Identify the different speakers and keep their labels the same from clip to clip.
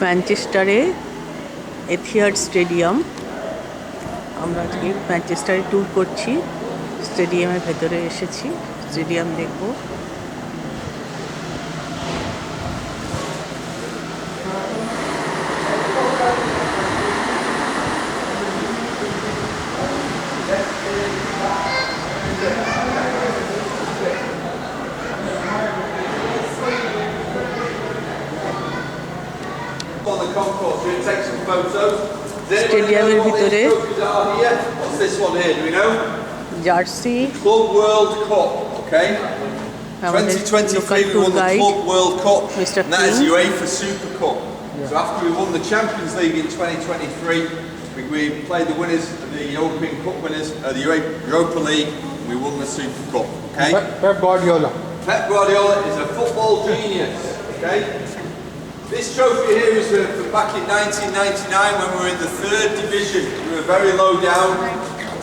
Speaker 1: ম্যানচেস্টারে এথিহাড stadium. আমরা আজকে ম্যানচেস্টারে tour করছি, স্টেডিয়ামের ভেতরে এসেছি, স্টেডিয়াম দেখব। স্টেডিয়ামের ভিতরে jersey,
Speaker 2: Club World Cup, okay? 2023 we won the Club World Cup, and that is UEFA Super Cup. So after we won the Champions League in 2023, we played the winners, the European Cup winners, the Europa League, and we won the Super Cup, okay?
Speaker 3: Pep Guardiola.
Speaker 2: Pep Guardiola is a football genius, okay? This trophy here is from back in 1999 when we were in the 3rd division. We were very low down.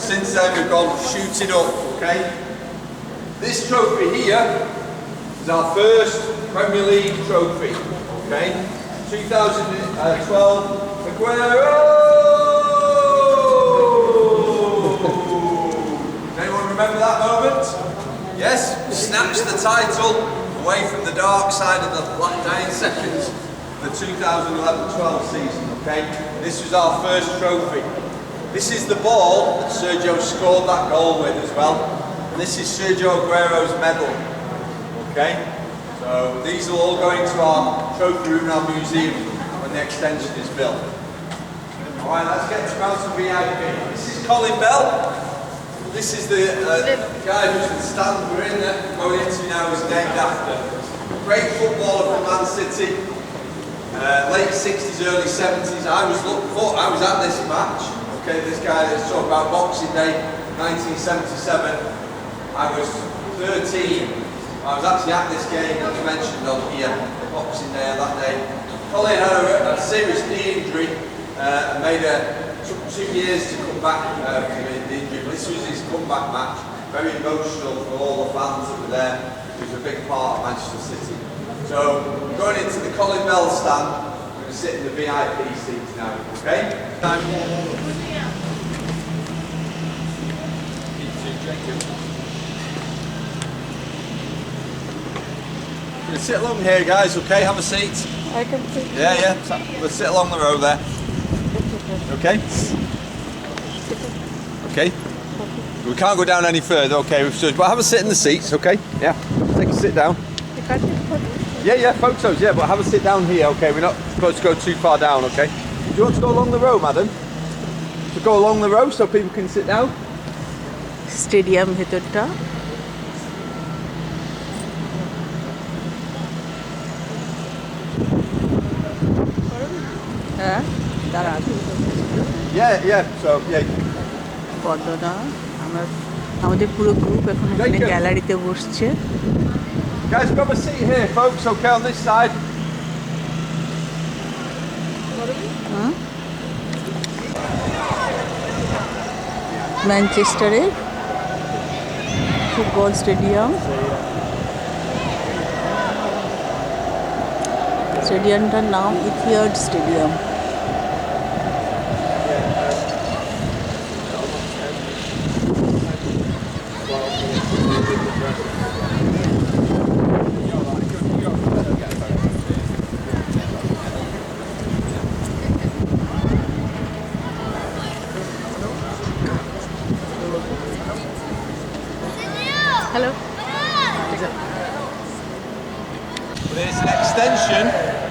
Speaker 2: Since then we've gone shooting up, okay? This trophy here is our first Premier League trophy, okay? 2012, Aguero! Anyone remember that moment? Yes? Snatched the title away from the dark side of the dying seconds. The 2011-12 season, okay? This was our first trophy. This is the ball that Sergio scored that goal with as well. And this is Sergio Aguero's medal, okay? So these will all go into our trophy room in our museum when the extension is built. Alright, let's get around to VIP. This is Colin Bell. This is the guy who's the stand we're in there, going into now is named after. Great footballer from Man City. Late 60s, early 70s. I was at this match. Okay, this guy that's talking about Boxing Day, 1977. I was 13. I was actually at this game that was mentioned on here, Boxing Day of that day. Colin had a serious knee injury and took 2 years to come back from the injury. But this was his comeback match. Very emotional for all the fans that were there. He was a big part of Manchester City. So, going into the Colin Bell stand, we're going to sit in the VIP seats now, okay? We're going to sit along here, guys, okay? Have a seat.
Speaker 1: I can sit.
Speaker 2: Yeah. Let's sit along the row there. Okay? Okay? We can't go down any further, okay? But have a sit in the seats, okay? Yeah. Take a sit down. Yeah, photos, yeah, but have a sit down here, okay? We're not supposed to go too far down, okay? Do you want to go along the row, madam? To go along the row so people can sit down?
Speaker 1: Stadium ভেতরটা। হ্যাঁ, দাঁড়া।
Speaker 2: Yeah, so, yeah.
Speaker 1: বন্দনা, আমাদের পুরো group এখন এখানে গ্যালারিতে বসছে।
Speaker 2: Guys, grab a seat here, folks, okay, on this side.
Speaker 1: ম্যানচেস্টারের ফুটবল স্টেডিয়াম। স্টেডিয়ামটার নাম Etihad stadium. Hello.
Speaker 2: There's an extension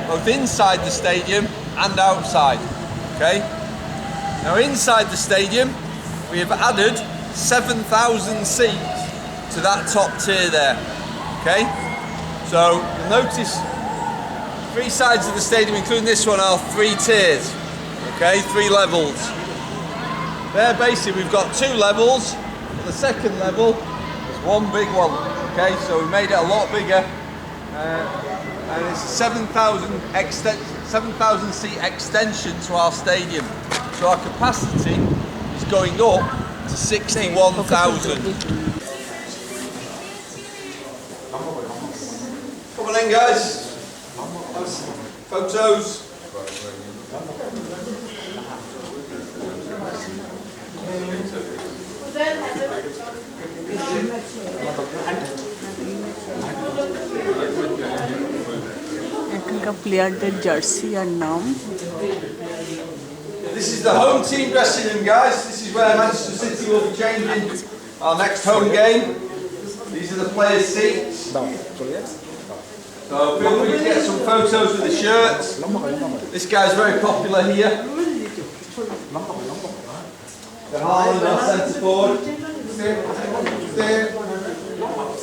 Speaker 2: both inside the stadium and outside, okay? Now inside the stadium we have added 7,000 seats to that top tier there, okay? So you'll notice 3 sides of the stadium, including this one, are 3 tiers, okay? 3 levels. There basically we've got 2 levels. The second level is one big one, okay? So we made it a lot bigger. And it's a 7,000 seat extension to our stadium. So our capacity is going up to 61,000. Come on in, guys. Photos.
Speaker 1: এখানকার প্লেয়ারদের jersey আর নাম।
Speaker 2: This is the home team dressing room, guys. This is where Manchester City will be changing our next home game. These are the players' seats. So feel free to get some photos with the shirts. This guy's very popular here. The Haaland, our centre forward.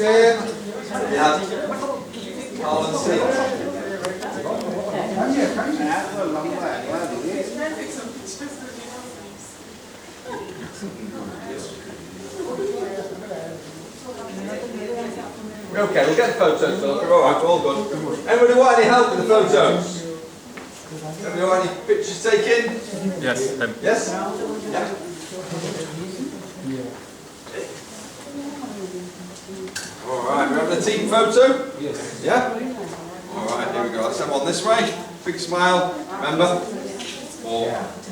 Speaker 2: Yeah. Haaland seat. Okay, we'll get the photos, Philip. We're all right, we're all good. Anybody want any help with the photos? Anybody want any pictures taken?
Speaker 3: Yes.
Speaker 2: Yes? Yeah. All right, we have the team photo? Yes. Yeah? All right, here we go. Let's have one this way. Big smile. Remember?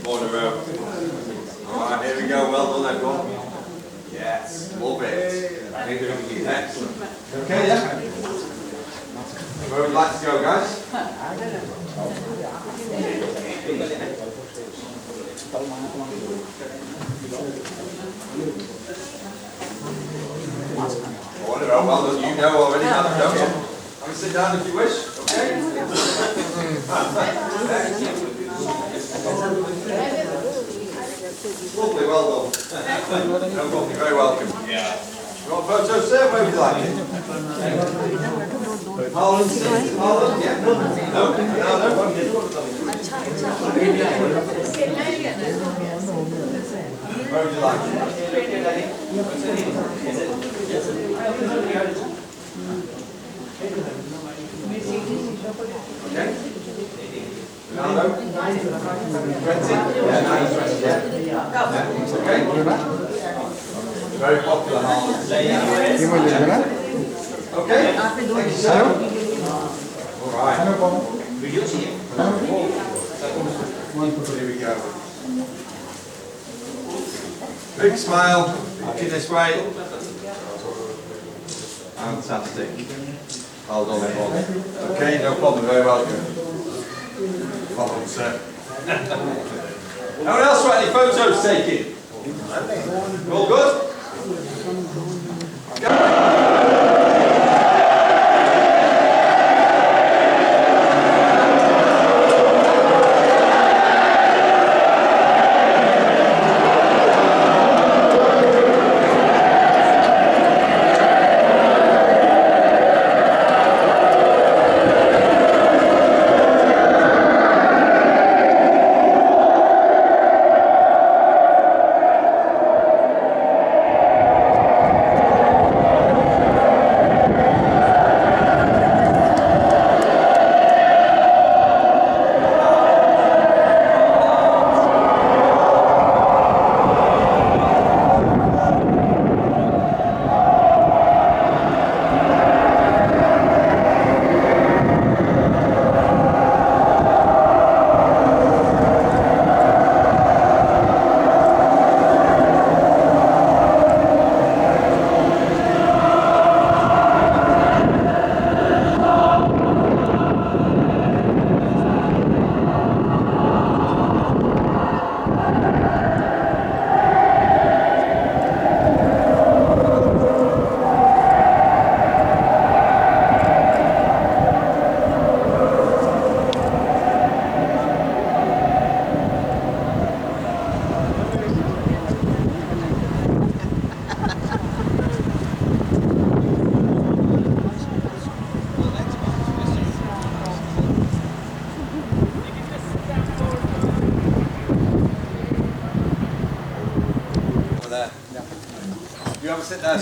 Speaker 2: More in a row. All right, here we go. Well done, everyone. Yes, love it. Excellent. Okay, yeah? Where would you like to go, guys? Whatever, well done. You know already, don't you? Have a sit down if you wish, okay? Lovely, well done. No problem, you're very welcome. Yeah. You want photos, sir? Where would you like it? Haaland, Haaland, yeah. No? No, no. Where would you like it? Okay. Ronaldo? 20? Yeah, 9:20, yeah. Okay. Very popular Haaland. Okay. Thank you, sir. All right. Here we go. Big smile. Looking this way. Fantastic. Well done, everyone. Okay, no problem. Very welcome. Welcome, sir. Anyone else want any photos taken? All good?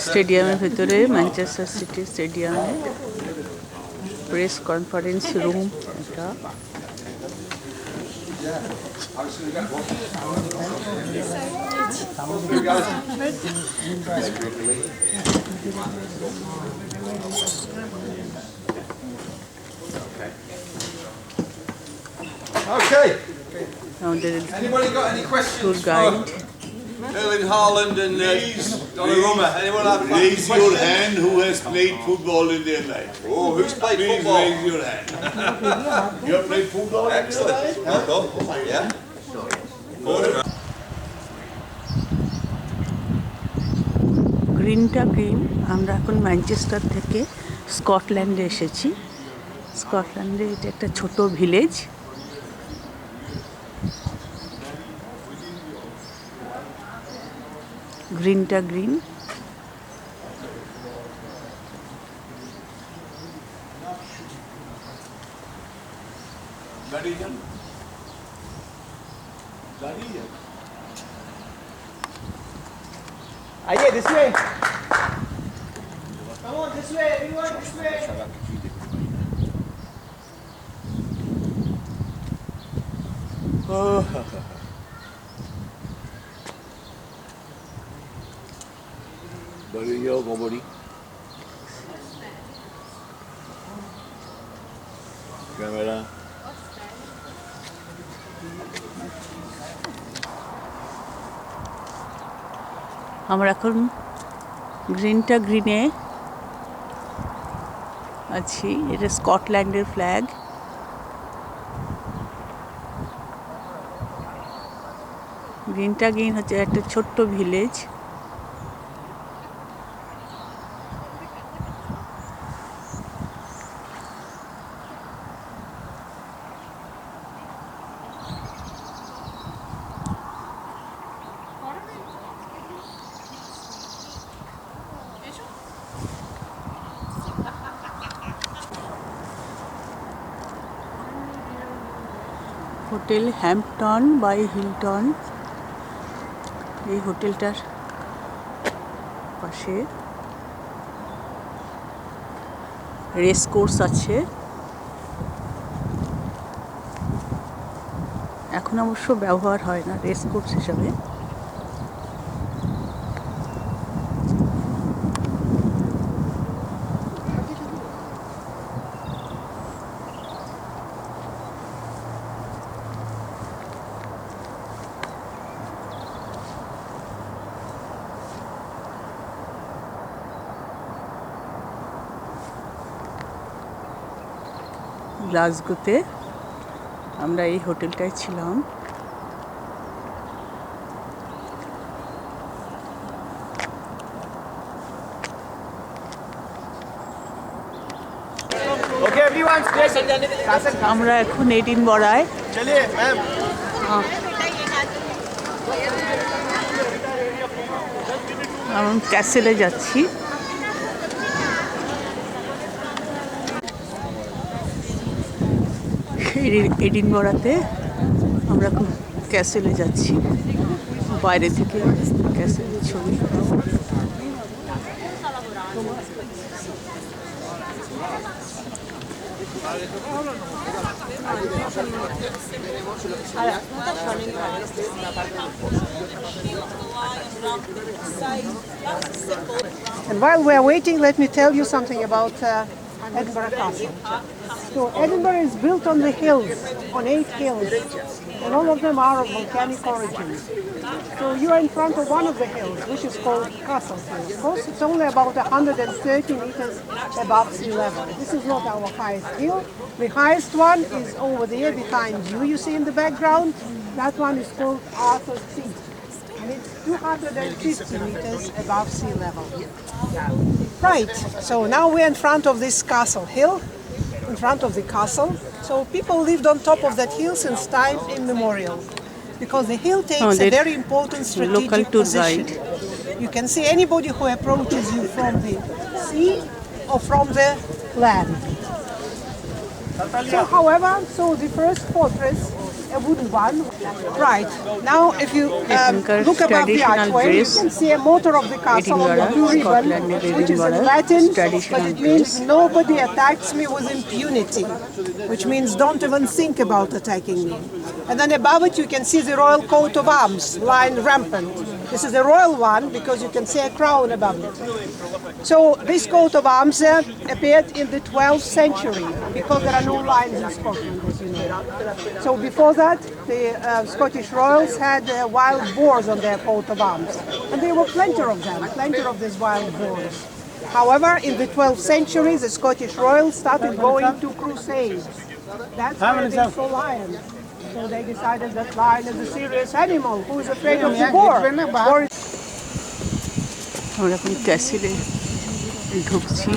Speaker 1: স্টেডিয়ামের ভেতরে Manchester city স্টেডিয়ামে press conference room এটা।
Speaker 2: Okay.
Speaker 1: আমাদের
Speaker 2: Anybody got any
Speaker 1: tour
Speaker 2: questions for
Speaker 1: guide
Speaker 2: Erling Haaland and Donnarumma? Anyone have
Speaker 3: Raise
Speaker 2: questions?
Speaker 3: your hand who has played football in their life.
Speaker 2: Oh, who's played
Speaker 3: Please
Speaker 2: football?
Speaker 3: raise your hand. You have played football in your
Speaker 2: Excellent.
Speaker 3: life?
Speaker 2: Well done. Yeah.
Speaker 1: গ্রিনটা green. আমরা এখন Manchester থেকে স্কটল্যান্ডে এসেছি। স্কটল্যান্ডে এটা একটা ছোট village. গ্রিনটা green.
Speaker 4: आइए this way. Come on this way, everyone this way.
Speaker 3: Barillo, Gomori. Camera.
Speaker 1: আমরা এখন গ্রিনটা গ্রিনে আছি। এটা স্কটল্যান্ডের ফ্ল্যাগ। গ্রিনটা গ্রিন হচ্ছে একটা ছোট্ট village. Hotel Hampton by Hilton. এই হোটেলটার পাশে রেস কোর্স আছে। এখন অবশ্য ব্যবহার হয় না রেস কোর্স হিসাবে। গ্লাসগোতে আমরা এই হোটেলটায় ছিলাম।
Speaker 4: Okay everyone stay.
Speaker 1: আমরা এখন এডিনবরায়
Speaker 4: चलिए मैम.
Speaker 1: এখন ক্যাসেলে যাচ্ছি। এডিনবরাতে আমরা এখন ক্যাসেলে যাচ্ছি। বাইরে থেকে ক্যাসেলের ছবি।
Speaker 5: And while we are waiting, let me tell you something about Edinburgh Castle. So Edinburgh is built on the hills, on 8 hills, and all of them are of volcanic origin. So you are in front of one of the hills, which is called Castle Hill. Of course, it's only about 130 meters above sea level. This is not our highest hill. The highest one is over there behind you. You see in the background, that one is called Arthur's Seat. And it's 250 meters above sea level. Right, so now we're in front of this castle hill, in front of the castle. So people lived on top of that hill since time immemorial, because the hill takes a very important strategic position. You can see anybody who approaches you from the sea or from the land. So however, the first fortress, a wooden one. Right, now if you look above the archway, you can see a motto of the castle on the blue ribbon, which is in Latin, but it means nobody attacks me with impunity, which means don't even think about attacking me. And then above it you can see the royal coat of arms lying rampant. This is a royal one because you can see a crown above it. So this coat of arms appeared in the 12th century because there are no lions in Scotland, as you know. So before that, the Scottish royals had wild boars on their coat of arms. And there were plenty of them, plenty of these wild boars. However, in the 12th century, the Scottish royals started going to crusades. That's where they saw lions. So they decided that lion is a serious animal. Who is afraid of the boar? Boar
Speaker 1: আমরা এখন ক্যাসিলে ঢুকছি।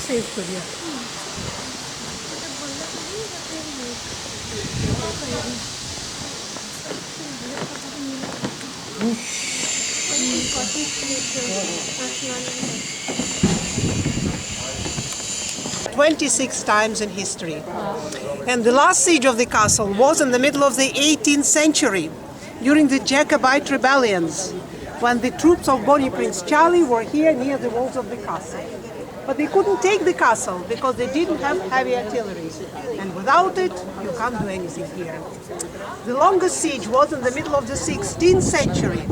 Speaker 1: Save करिए 26 times in history. And the last siege of the castle was in the middle of the 18th century, during the Jacobite rebellions, when the troops of Bonnie Prince Charlie were here near the walls of the castle. But they couldn't take the castle because they didn't have heavy artillery. And without it, you can't do anything here. The longest siege was in the middle of the 16th century,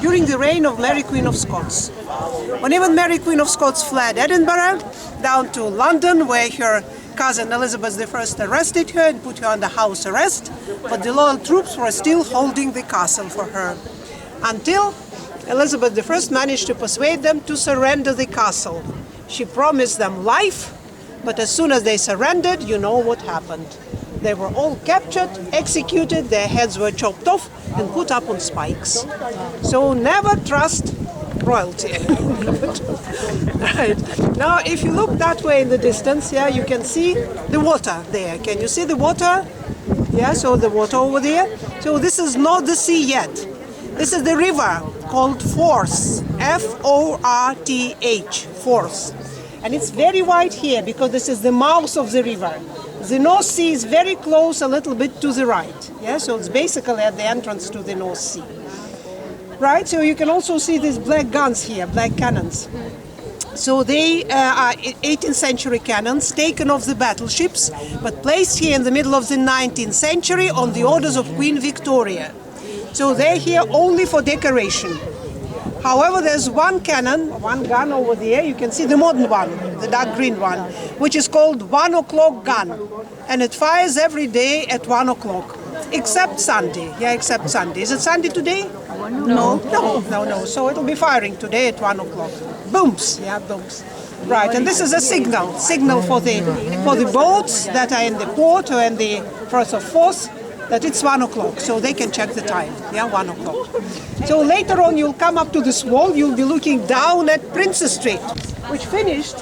Speaker 1: during the reign of Mary Queen of Scots. When even Mary Queen of Scots fled Edinburgh down to London, where her cousin Elizabeth I arrested her and put her under house arrest, but the loyal troops were still holding the castle for her, until Elizabeth I managed to persuade them to surrender the castle. She promised them life, but as soon as they surrendered, you know what happened. They were all captured, executed, their heads were chopped off and put up on spikes. So never trust royalty. Right. Now, if you look that way in the distance, yeah, you can see the water there. Can you see the water? Yeah, so the water over there. So this is not the sea yet. This is the river called Forth, F-O-R-T-H, Forth. And it's very wide here because this is the mouth of the river. The North Sea is very close, a little bit to the right. Yeah, so it's basically at the entrance to the North Sea. Right, so you can also see these black guns here, black cannons. So they are 18th century cannons taken off the battleships, but placed here in the middle of the 19th century on the orders of Queen Victoria. So they're here only for decoration. However, there's one cannon, one gun over there, you can see the modern one, the dark green one, which is called 1 o'clock gun. And it fires every day at 1 o'clock, except Sunday. Yeah, except Sunday. Is it Sunday today? No. No. So it'll be firing today at 1 o'clock. Booms, yeah, booms. Right, and this is a signal for the boats that are in the port or in the Firth of Forth, that it's 1 o'clock, so they can check the time. Yeah, 1 o'clock. So later on, you'll come up to this wall, you'll be looking down at Princes Street, which finished,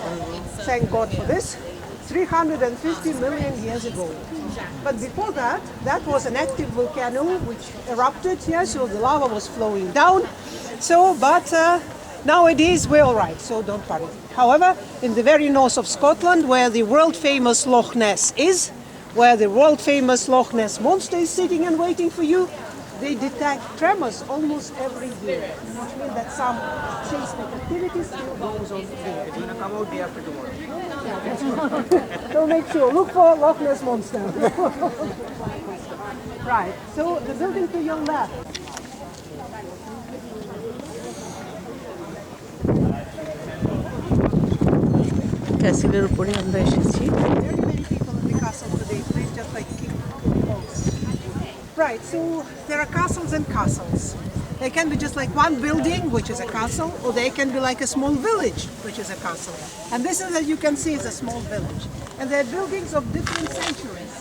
Speaker 1: thank God for this, 350 million years ago. But before that, that was an active volcano which erupted here, so the lava was flowing down. So, but nowadays we're all right, so don't worry. However, in the very north of Scotland, where the world-famous Loch Ness is, where the world-famous Loch Ness monster is sitting and waiting for you, they detect tremors almost every year, which means that some seismic activity still goes on there.
Speaker 4: It's going to come out day after tomorrow.
Speaker 5: So make sure, look for Loch Ness monster. Right, so the building to your left.
Speaker 1: ক্যাসিলের উপরে আমরা এসেছি।
Speaker 5: Right, so there are castles and castles. They can be just like one building, which is a castle, or they can be like a small village, which is a castle. And this is, as you can see, is a small village. And they're buildings of different centuries.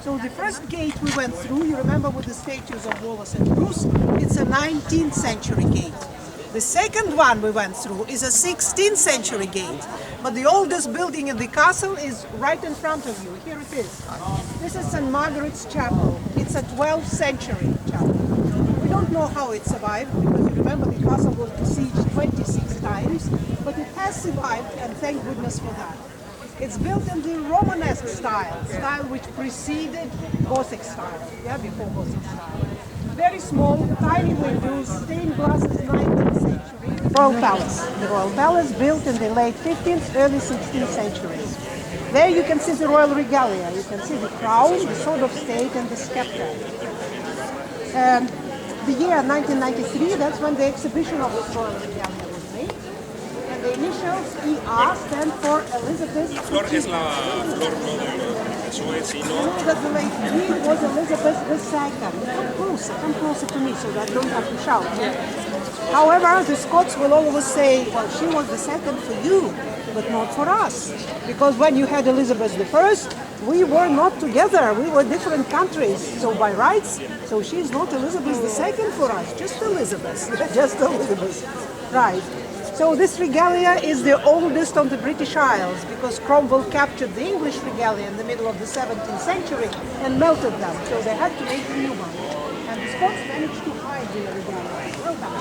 Speaker 5: So the first gate we went through, you remember with the statues of Wallace and Bruce, it's a 19th century gate. The second one we went through is a 16th century gate. But the oldest building in the castle is right in front of you. Here it is. This is St. Margaret's Chapel. It's a 12th century chapel. We don't know how it survived, because you remember the castle was besieged 26 times, but it has survived, and thank goodness for that. It's built in the Romanesque style which preceded Gothic style, before Gothic style. Very small, tiny windows, stained glass is 19th century. Royal Palace. The Royal Palace built in the late 15th, early 16th centuries. There you can see the royal regalia. You can see the crown, the sword of state, and the scepter. The year 1993, that's when the exhibition of this royal regalia was made. And the initials ER stand for Elizabeth.
Speaker 6: Flor es la flor, no, eso es, y
Speaker 5: You
Speaker 6: no.
Speaker 5: know that the late queen was Elizabeth II. Come closer to me so that I don't have to shout. However, the Scots will always say, well, she was the second for you, but not for us. Because when you had Elizabeth I, we were not together. We were different countries. So by rights, so she's not Elizabeth II for us, just Elizabeth. Just Elizabeth. Right. So this regalia is the oldest on the British Isles, because Cromwell captured the English regalia in the middle of the 17th century and melted them. So they had to make a new one. And the Scots managed to hide the regalia. Well done.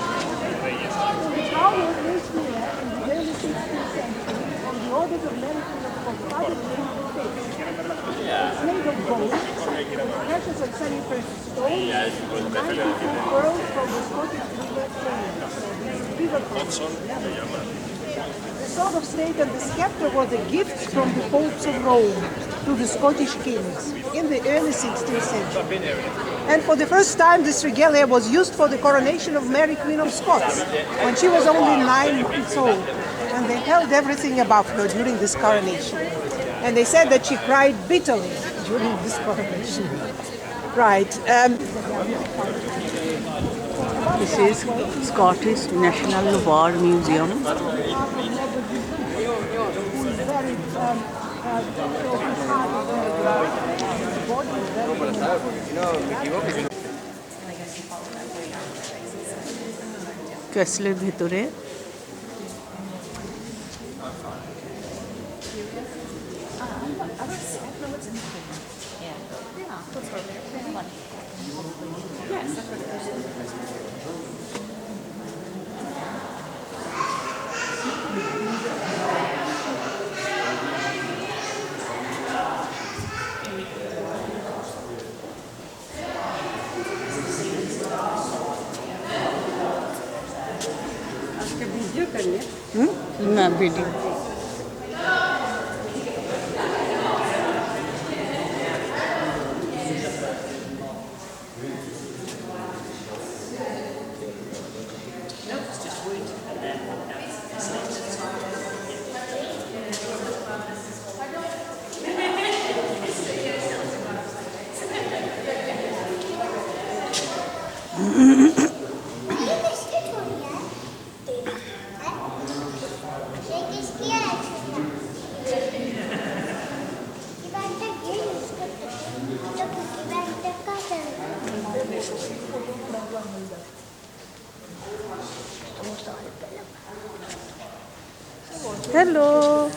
Speaker 5: So the town was raised here in the early 16th century on the orders of Mary Queen of Scots. It's made of gold, precious and semi-precious stones, 92 pearls from the Scottish River Thames. So these river pearls. The sword of state and the scepter were the gifts from the popes of Rome to the Scottish kings in the early 16th century. And for the first time, this regalia was used for the coronation of Mary Queen of Scots when she was only 9 months old. And they held everything above her during this coronation. And they said that she cried bitterly during this coronation. Right.
Speaker 7: This is Scottish National War Museum. ক্যাসলের ভেতরে না video Hello.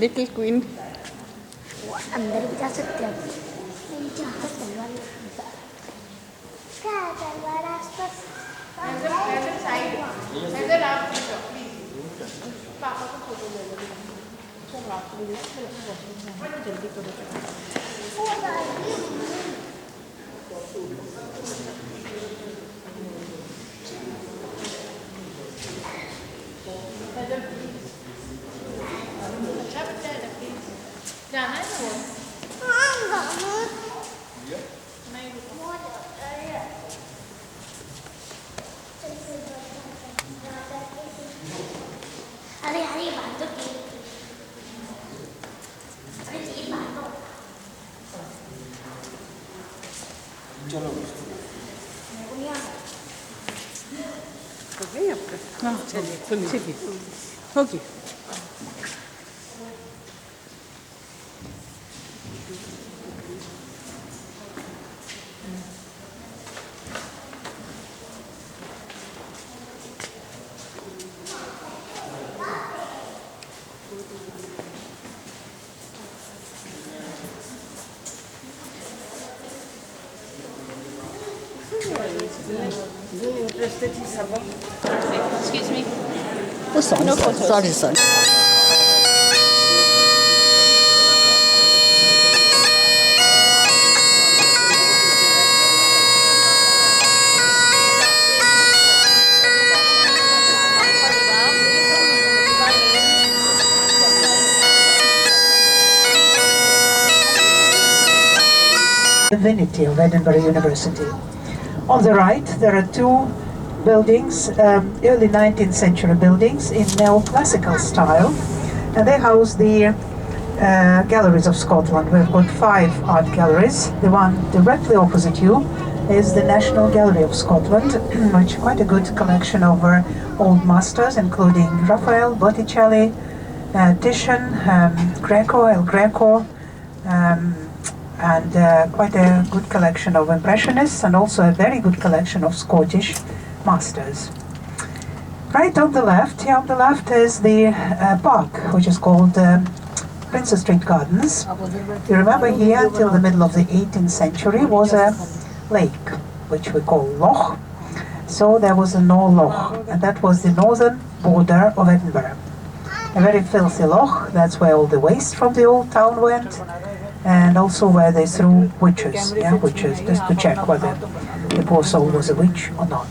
Speaker 7: Little Queen.
Speaker 8: अंदर भी जा सकते हैं नहीं चाहता तलवार क्या तलवार आसपास पापा को फोटो ले लो चलो आप जल्दी करो
Speaker 9: जाना है वो
Speaker 8: अरे यार ये बात तो की अरे ये बात तो
Speaker 3: चलो
Speaker 5: हो गई आपका?
Speaker 7: हाँ चलिए ठीक है होगी Excuse me.
Speaker 8: Oh, sorry,
Speaker 7: No
Speaker 8: sorry,
Speaker 7: photos.
Speaker 8: sorry, sorry.
Speaker 5: Divinity of Edinburgh University. On the right, there are two buildings, early 19th century buildings in neoclassical style, and they house the galleries of Scotland. We've got 5 art galleries. The one directly opposite you is the National Gallery of Scotland, which is quite a good collection of old masters, including Raphael, Botticelli, Titian, Greco, El Greco, and quite a good collection of Impressionists, and also a very good collection of Scottish masters. Right on the left, here on the left is the park, which is called Princess Street Gardens. You remember here, until the middle of the 18th century, was a lake, which we call Loch. So there was a Nor Loch, and that was the northern border of Edinburgh. A very filthy loch, that's where all the waste from the old town went, and also where they threw witches, witches, just to check whether the poor soul was a witch or not.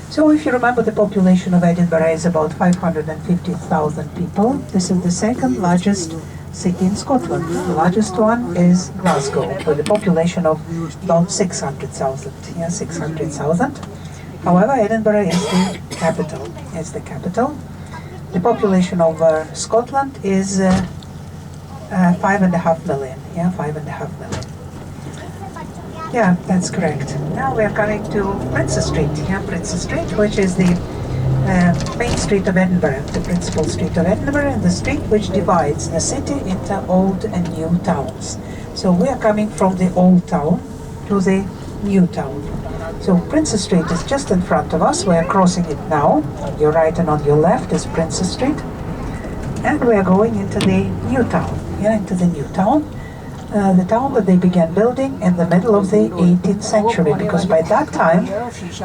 Speaker 5: So if you remember, the population of Edinburgh is about 550,000 people. This is the second largest city in Scotland. The largest one is Glasgow, with a population of about 600,000. 600,000. However, Edinburgh is the capital. The population of Scotland is 5.5 million. 5.5 million. Yeah, that's correct. Now we are coming to Princess Street. Princess Street, which is the main street of Edinburgh, the principal street of Edinburgh, and the street which divides the city into old and new towns. So we are coming from the old town to the new town. So Princess Street is just in front of us. We are crossing it now. On your right and on your left is Princess Street. And we are going into the new town. Into the new town. The town that they began building in the middle of the 18th century, because by that time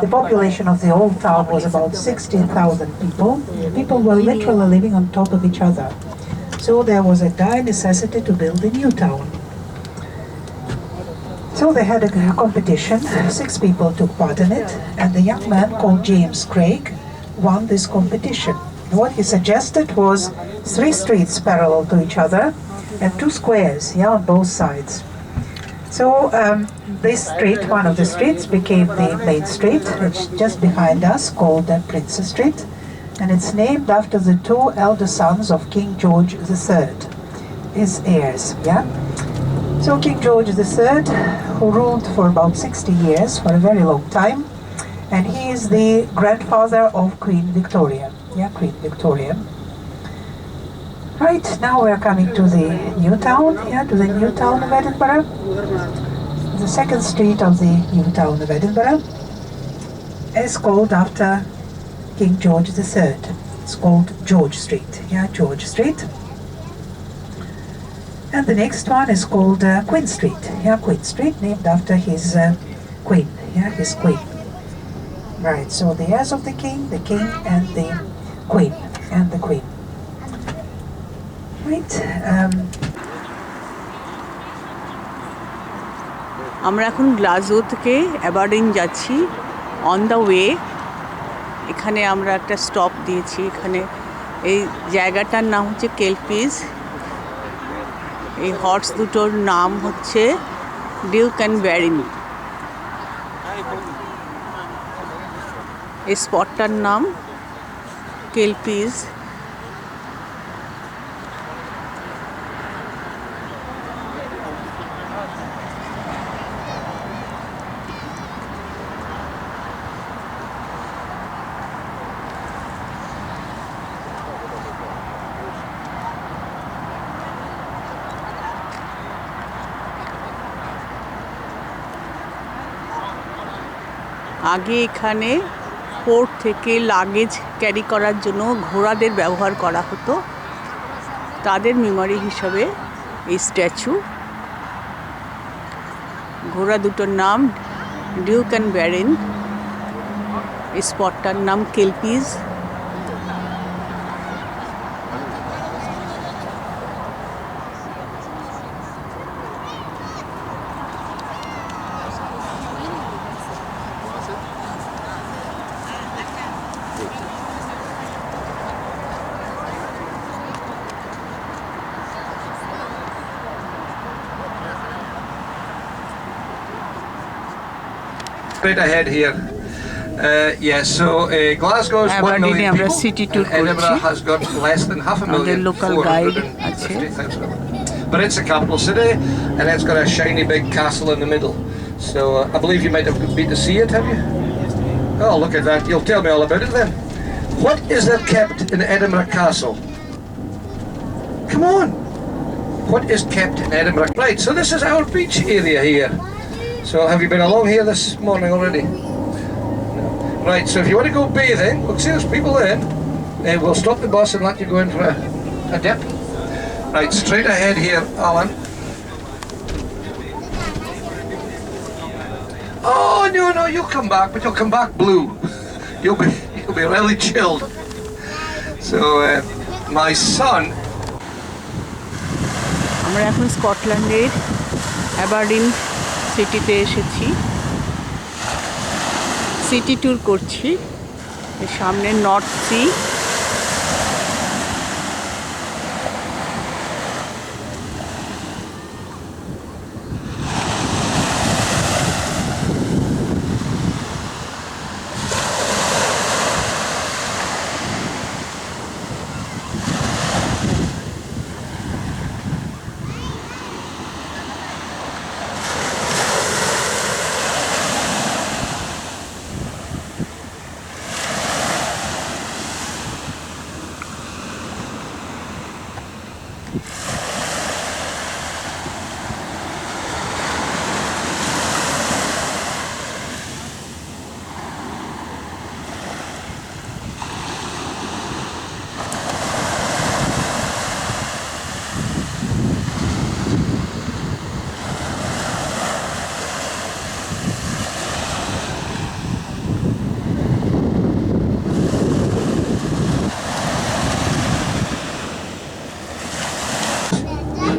Speaker 5: the population of the old town was about 16,000 people. People were literally living on top of each other. So there was a dire necessity to build a new town. So they had a competition. 6 people took part in it, and the young man called James Craig won this competition. What he suggested was 3 streets parallel to each other and 2 squares, on both sides. So this street, one of the streets, became the main street. It's just behind us, called Princess Street, and it's named after the 2 elder sons of King George III, his heirs. So King George III, who ruled for about 60 years, for a very long time, and he is the grandfather of Queen Victoria. Queen Victoria. Right, now we are coming to the new town, to the new town of Edinburgh. The second street of the new town of Edinburgh is called after King George III. It's called George Street, George Street. And the next one is called Queen Street, Queen Street, named after his queen, his queen. Right, so the heirs of the king and the queen, Right.
Speaker 7: আমরা এখন Glasgow থেকে অ্যাবারডিন যাচ্ছি on the way. এখানে আমরা একটা stop দিয়েছি। এখানে এই জায়গাটার নাম হচ্ছে কেলপিস। এই হর্স দুটোর নাম হচ্ছে ডিউক অ্যান্ড ব্যারিন। এই স্পটটার নাম কেলপিস। আগে এখানে পোর্ট থেকে লাগেজ ক্যারি করার জন্য ঘোড়াদের ব্যবহার করা হতো। তাদের মেমোরি হিসাবে এই স্ট্যাচু। ঘোড়া দুটোর নাম ডিউক অ্যান্ড ব্যারিন। এই স্পটটার নাম কেলপিজ।
Speaker 9: Straight ahead here. Yes, so Glasgow's 1
Speaker 7: Aberdeen
Speaker 9: million
Speaker 7: আমরা
Speaker 9: people.
Speaker 7: city tour
Speaker 9: Edinburgh
Speaker 7: করছি।
Speaker 9: has got less than half a
Speaker 7: আমাদের
Speaker 9: million.
Speaker 7: local guide আছে।
Speaker 9: 450,000. But it's a capital city, and it's got a shiny big castle in the middle. So I believe you might have been to see it, have you? Oh, look at that. You'll tell me all about it then. What is there kept in Edinburgh Castle? Come on. What is kept in Edinburgh? Right, so this is our beach area here. So have you been along here this morning already? No. Right, so if you want to go bathing, look, see there's people there. We'll stop the bus and let you go in for a dip. Right, straight ahead here, Alan. Oh no, you'll come back, but you'll come back blue. You'll be really chilled. So my son.
Speaker 7: আমরা এখন স্কটল্যান্ডের অ্যাবারডিন সিটিতে এসেছি, city tour করছি। সামনে North Sea,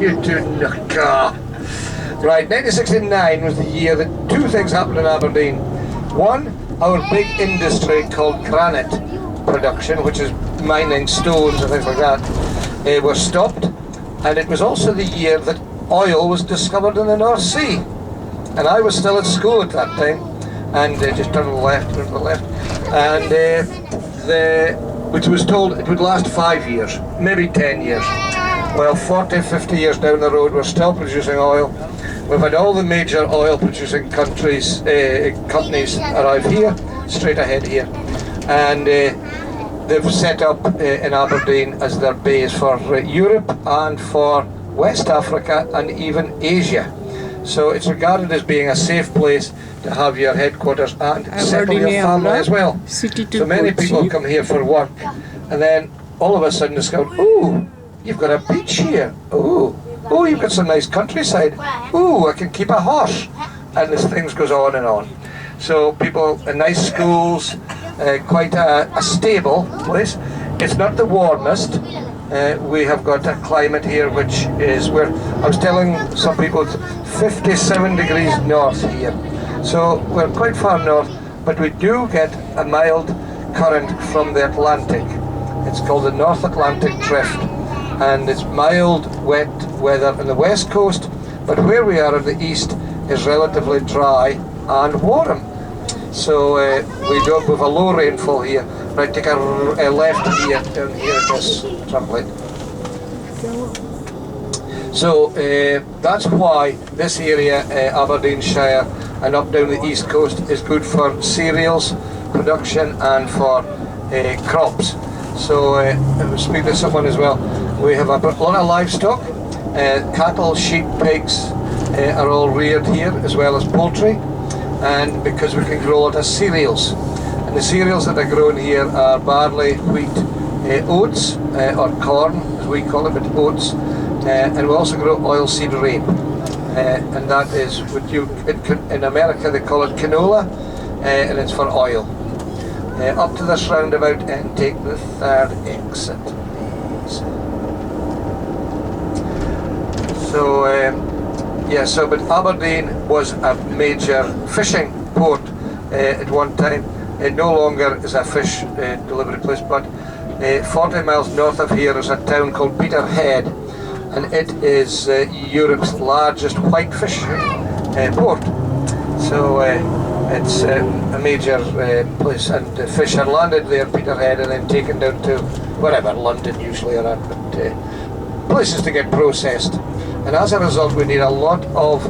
Speaker 9: You do not car. Right, 1969 was the year that two things happened in Aberdeen. One, our big industry called granite production, which is mining stones and things like that, was stopped. And it was also the year that oil was discovered in the North Sea. And I was still at school at that time, and just turn to the left, and which was told it would last 5 years, maybe 10 years. Well, 40, 50 years down the road, we're still producing oil. We've had all the major oil-producing companies arrive here, straight ahead here, and they've set up in Aberdeen as their base for Europe and for West Africa and even Asia. So it's regarded as being a safe place to have your headquarters and settle your family as well. So many people come here for work, and then all of a sudden discover, ooh, you've got a beach here. Ooh, you've got some nice countryside. Ooh, I can keep a horse. And this thing goes on and on. So people, nice schools, quite a stable place. It's not the warmest. We have got a climate here which is where, I was telling some people, it's 57 degrees north here. So we're quite far north, but we do get a mild current from the Atlantic. It's called the North Atlantic Drift. And it's mild, wet weather on the west coast, but where we are in the east is relatively dry and warm. So we don't have a low rainfall here. Right, take a left here, down here at this trampoline. So that's why this area, Aberdeenshire and up down the east coast, is good for cereals production and for crops. So I was speaking to someone as well. We have a lot of livestock, cattle, sheep, pigs are all reared here, as well as poultry, and because we can grow a lot of cereals. And the cereals that are grown here are barley, wheat, oats, or corn, as we call it, but oats, and we also grow oilseed rape, and that is what in America they call it canola, and it's for oil. up to this roundabout and take the third exit. So, but Aberdeen was a major fishing port at one time. It no longer is a fish delivery place, but 40 miles north of here is a town called Peterhead, and it is Europe's largest whitefish port. So it's a major place, and the fish are landed there, Peterhead, and then taken down to wherever, London usually, or places to get processed. And as a result, we need a lot of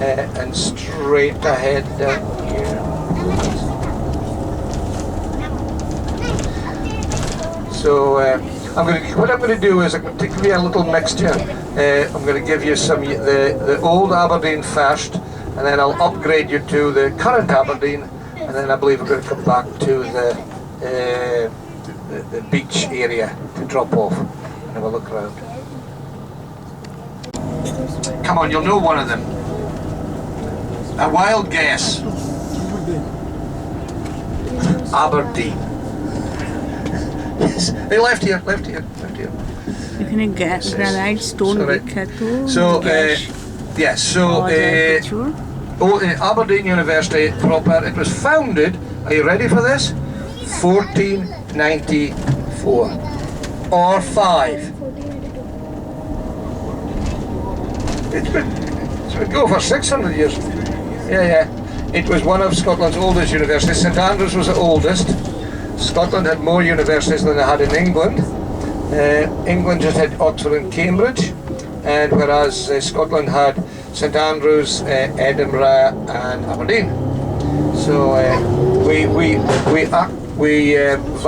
Speaker 9: and straight ahead down here. So what I'm going to do is I'm going to give you a little mixture. I'm going to give you some the old Aberdeen first, and then I'll upgrade you to the current Aberdeen, and then I believe we're going to come back to the beach area to drop off and have a look around. Come on, you'll know one of them. A wild guess. Aberdeen. Yes. Hey, left here.
Speaker 7: এখানে granite stone বিখ্যাত
Speaker 9: Aberdeen University proper, it was founded, are you ready for this? 1494 or 5. It's been go for 600 years. Yeah. It was one of Scotland's oldest universities. St Andrews was the oldest. Scotland had more universities than they had in England. England just had Oxford and Cambridge, and whereas Scotland had St Andrews, Edinburgh and Aberdeen. So we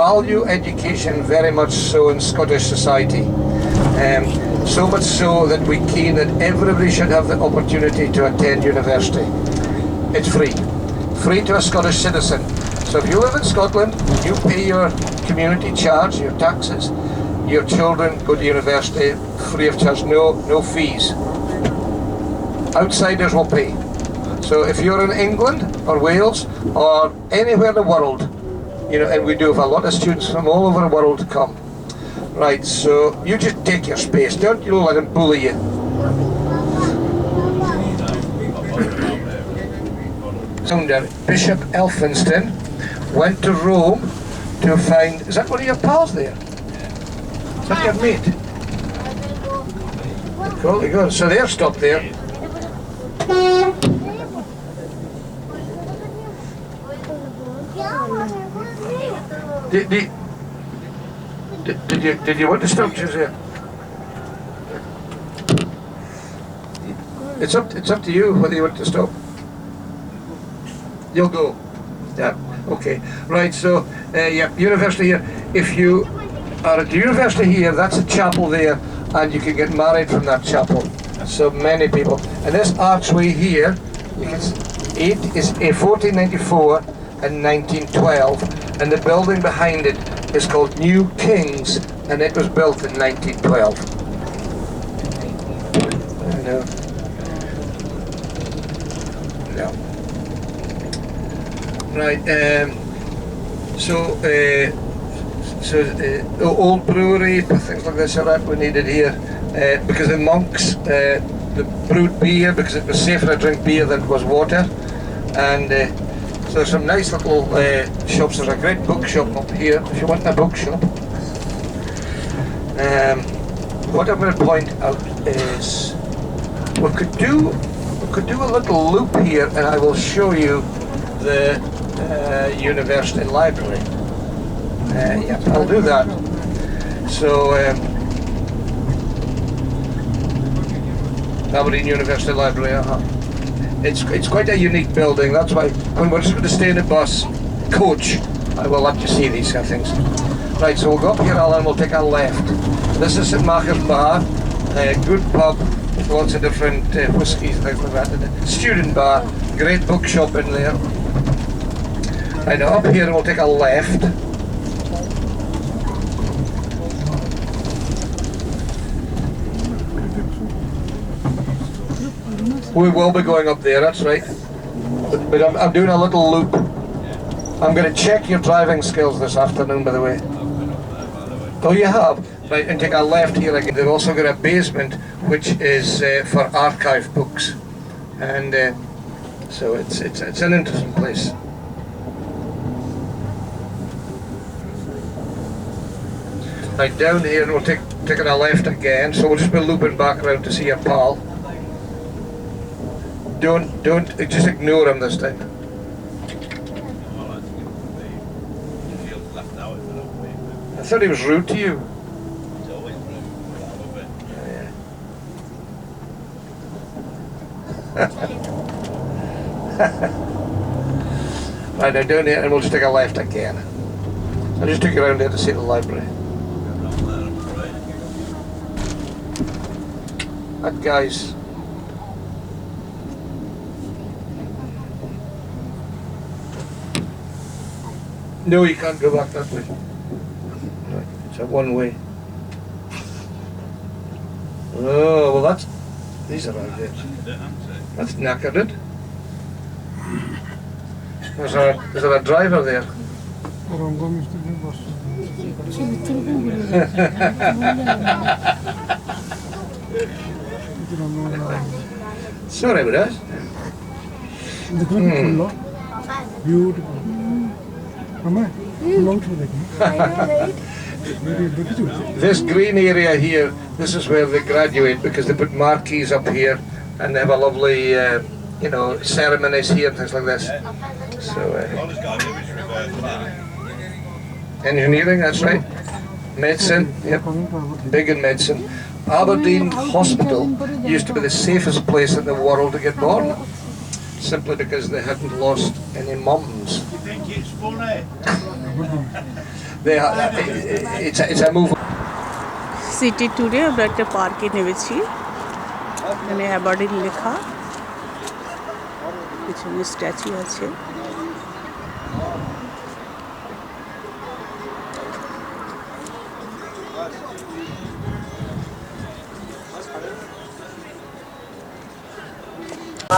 Speaker 9: value education very much so in Scottish society. So much so that we keen that everybody should have the opportunity to attend university. It's free to a Scottish citizen. So if you live in Scotland, you pay your community charge, your taxes, your children go to university free of charge, no fees. Outsiders will pay. So if you're in England or Wales or anywhere in the world, and we do have a lot of students from all over the world come. Right, so you just take your space, don't you let them bully you. Bishop Elphinston went to Rome to find, is that one of your pals there? Is that your mate? Cool, you go. So they're stopped there. Did you want to stop, Josiah? It's up to you whether you want to stop. You'll go. Yeah. Okay. Right. So, university here. If you are at the university here, that's a chapel there, and you can get married from that chapel. So many people. And this archway here, you can see, is 1494 and 1912, and the building behind it is called New Kings, and it was built in 1912. I know. Yeah. Right. Old brewery, things like this, that we needed here, because the monks the brewed beer because it was safer to drink beer than it was water, and so there's some nice little shops. There's a great bookshop up here if you want a bookshop. What I'm going to point out is we could do a little loop here, and I will show you the university library. Yeah, I'll do that. So Aberdeen University Library. It's quite a unique building. That's why when we're just going to stay in a bus coach, I will let you see these kind of things. Right, so we'll go up here, Alan. We'll take a left. This is St Machers Bar, a good pub with lots of different whiskies and things like that. Student bar, great bookshop in there. And up here we'll take a left. We will be going up there, that's right. But I'm doing a little loop. I'm going to check your driving skills this afternoon, by the way. Oh, you have? Right, and take a left here again. They've also got a basement which is for archive books. And so it's an interesting place. Right, down here, and we'll taking a left again, so we'll just be looping back around to see your pal. Don't, just ignore him this time. I thought he was rude to you. Right, now down here, and we'll just take a left again. I'll just take you around there to see the library. That guy's... No, you can't go back that way. No, it's a one way. Oh, well that's... These are out there. That's knackered. Is there a driver there? Sorry about that.
Speaker 10: Beautiful.
Speaker 9: This green area here, this is where they graduate because they put marquees up here and they have a lovely, you know, ceremonies here and things like this. So, engineering, that's right. Medicine, yep, big in medicine. Aberdeen Hospital used to be the safest place in the world to get born, simply because they hadn't lost any mums.
Speaker 10: You think it's funny?
Speaker 9: It's a move.
Speaker 7: City ট্যুরে আমরা একটা পার্কে নেমেছি, এখানে অ্যাবারডিন লেখা, পিছনে statue আছে।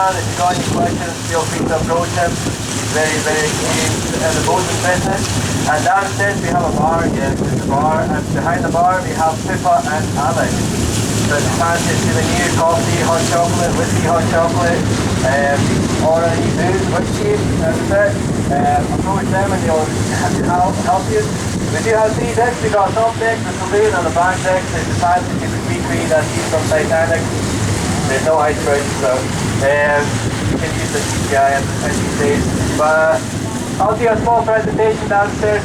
Speaker 11: If you've got any questions, feel free to approach him. He's very, very experienced in the boating business. And downstairs we have a bar, yes, there's a bar. And behind the bar we have Pippa and Alex. So if you fancy souvenir, coffee, hot chocolate, whiskey, hot chocolate, or any booze, whiskey, that's it. Approach them and they'll help you. We do have 3 decks. We've got a top deck, the saloon, and the back deck. So if you fancy you can recreate that scene from Titanic. There's no icebergs, so you can use the CGI as you say. But I'll do a small presentation downstairs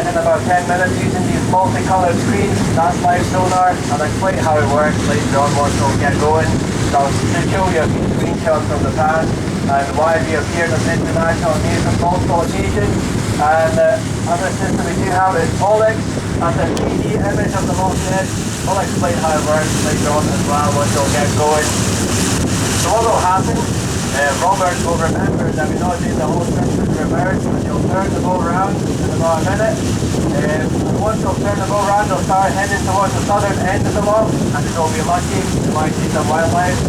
Speaker 11: in about 10 minutes using these multicolored screens. That's live sonar. I'll explain how it works later on once we'll get going. So I'll show you a few screenshots from the past and why we appeared on international news on multiple occasions. And other system we do have is Olex and the 3D image of the motion edge. I'll explain how it works later on as well once we'll get going. So what will happen, Robert will remember that we're not doing the whole system reverse, and you'll turn the boat around in about a minute. Once you'll turn the boat around, you'll start heading towards the southern end of the loch, and if you'll be lucky, you might see some wildlife.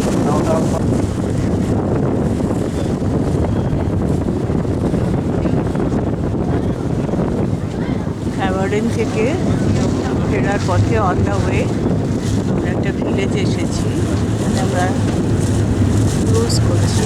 Speaker 7: অ্যাবারডিন থেকে ফেরার পথে on the way আমরা একটা ভিলেজে এসেছি, আমরা cruise করছি।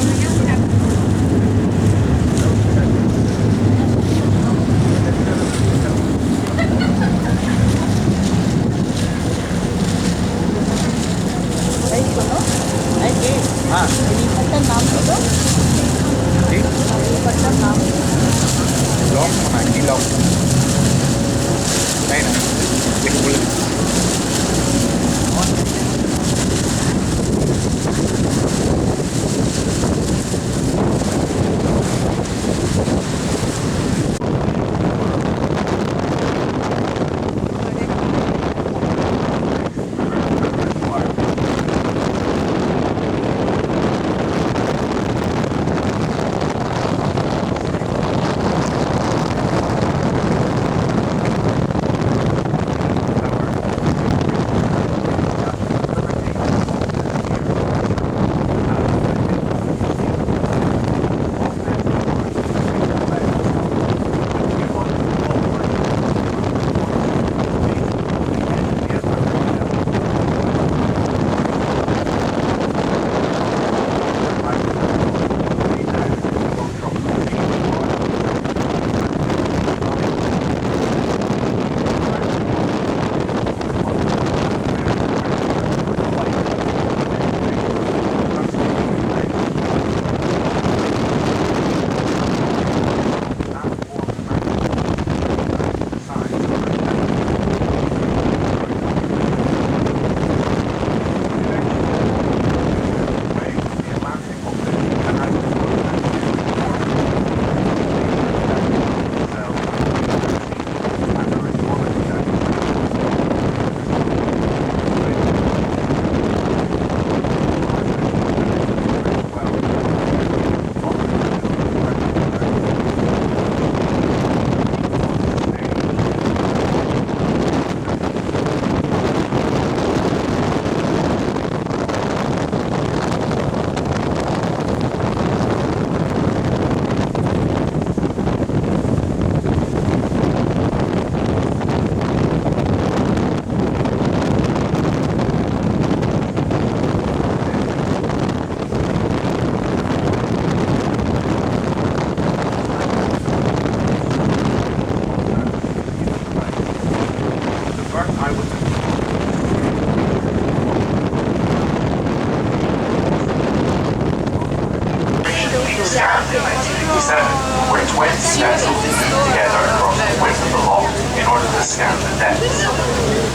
Speaker 11: 1967, where 20 vessels moved together across the width of the lock in order to scan the depths.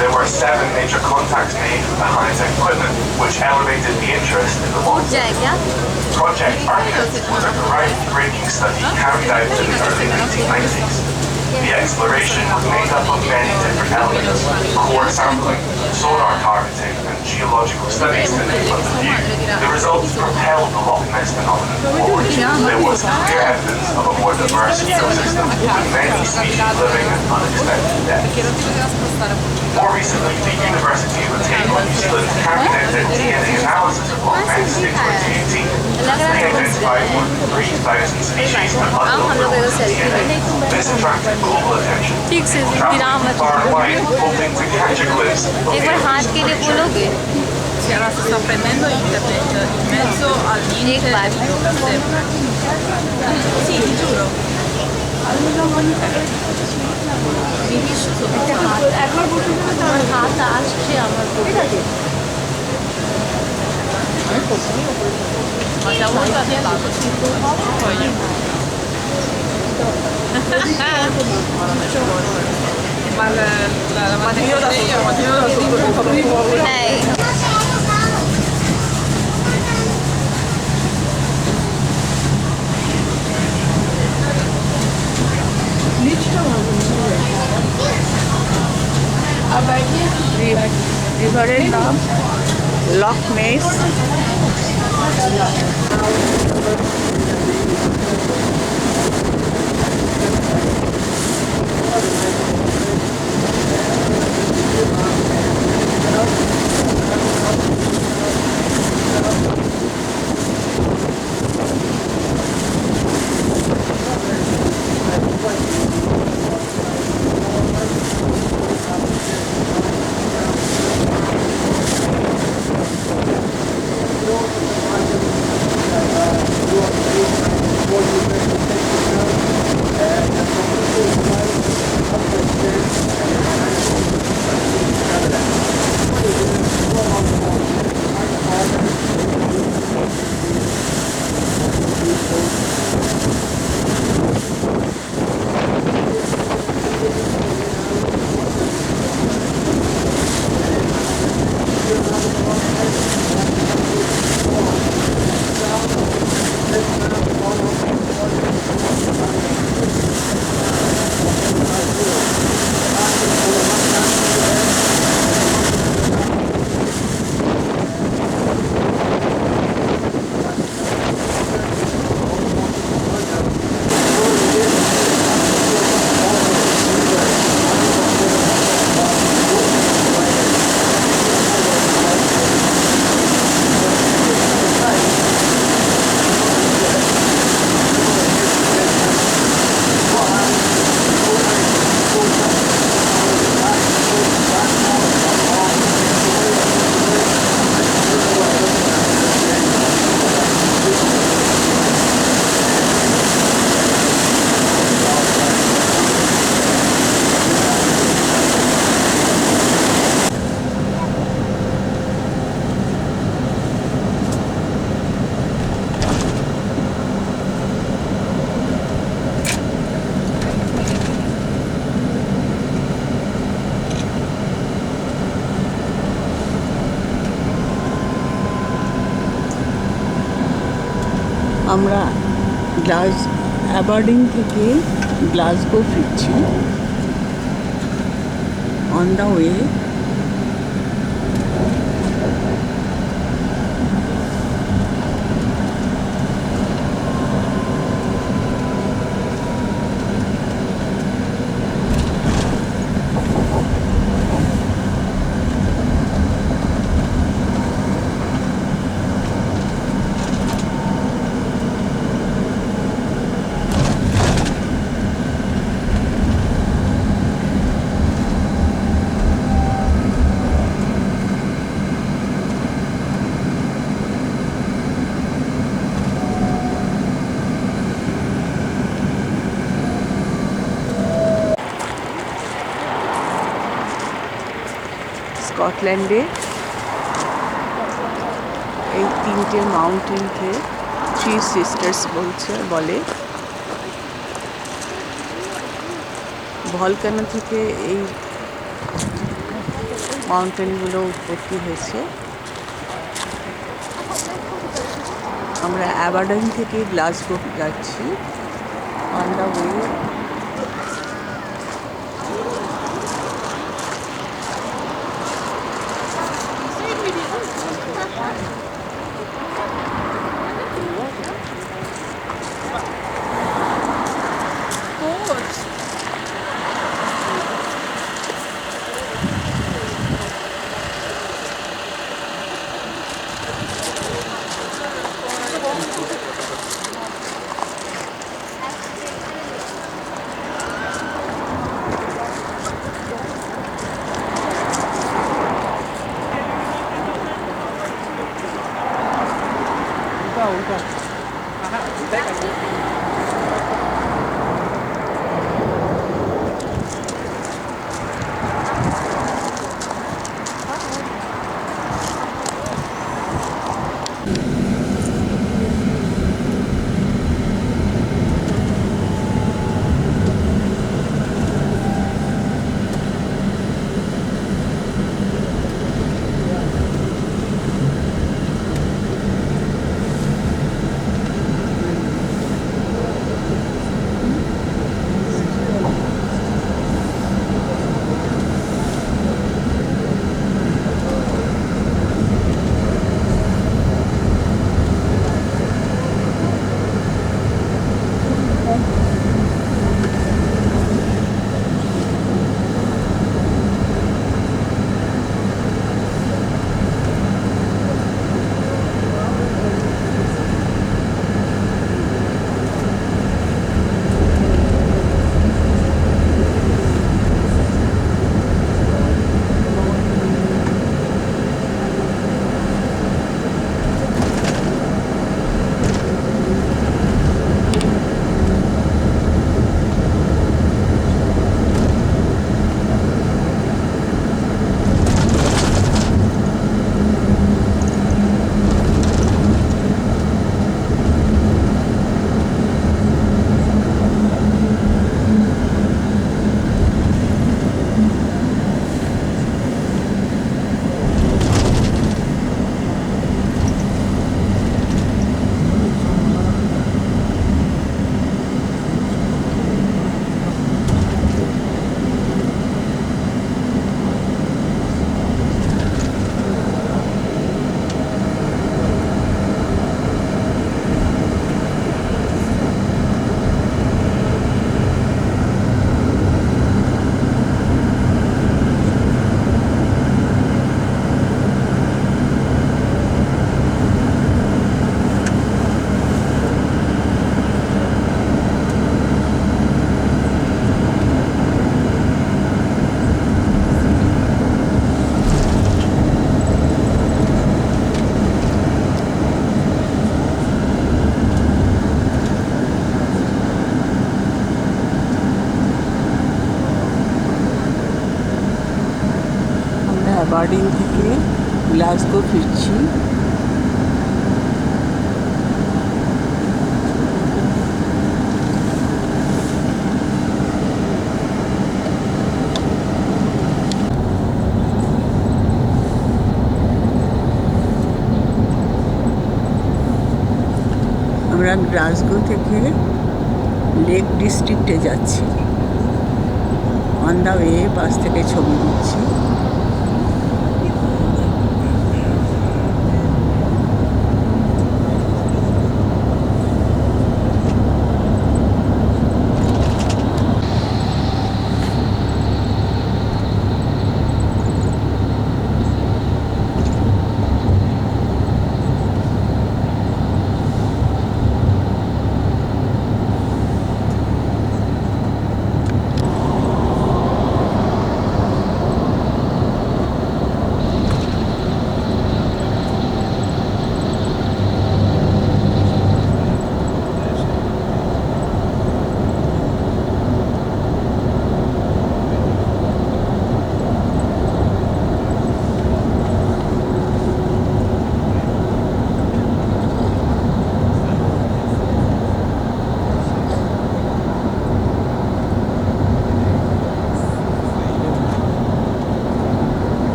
Speaker 11: There were 7 major contacts made behind the equipment, which elevated the interest in the lock. Project Arctic was a groundbreaking study carried out in the early 1990s. The exploration was made up of many different elements: core sampling, sonar targeting, and geological studies to name but a few. The results propelled the Loch Ness phenomenon forward. There was clear evidence of a more diverse ecosystem with many species living at unexpected depths. More recently, the University of Otago, New Zealand, carried out their DNA analysis of Loch Ness in 2018. They identified more than 3,000 species and unknown levels of DNA. This attracted global attention. Traveling far and wide, hoping to catch a glimpse of the creature.
Speaker 12: Sta prendendo internet in mezzo al niente. Sì, ti giuro. হাত আসছে আমার la mantengo da sotto.
Speaker 7: রিভারের নাম lock নেস। আমরা অ্যাবারডিন থেকে Glasgow ফিরছি on the way. স্কটল্যান্ডে এই 3টে মাউন্টেনকে three sisters বলে। ভলকানো থেকে এই মাউন্টেনগুলো উৎপত্তি হয়েছে। আমরা অ্যাবারডার্ন থেকে গ্লাসগো যাচ্ছি অন দ্য ওয়ে। বার্ডিং থেকে গ্লাসগো ফিরছি। আমরা গ্লাসগো থেকে লেক ডিস্ট্রিক্টে যাচ্ছি। অন দ্য ওয়ে বাস থেকে ছবি দিচ্ছি।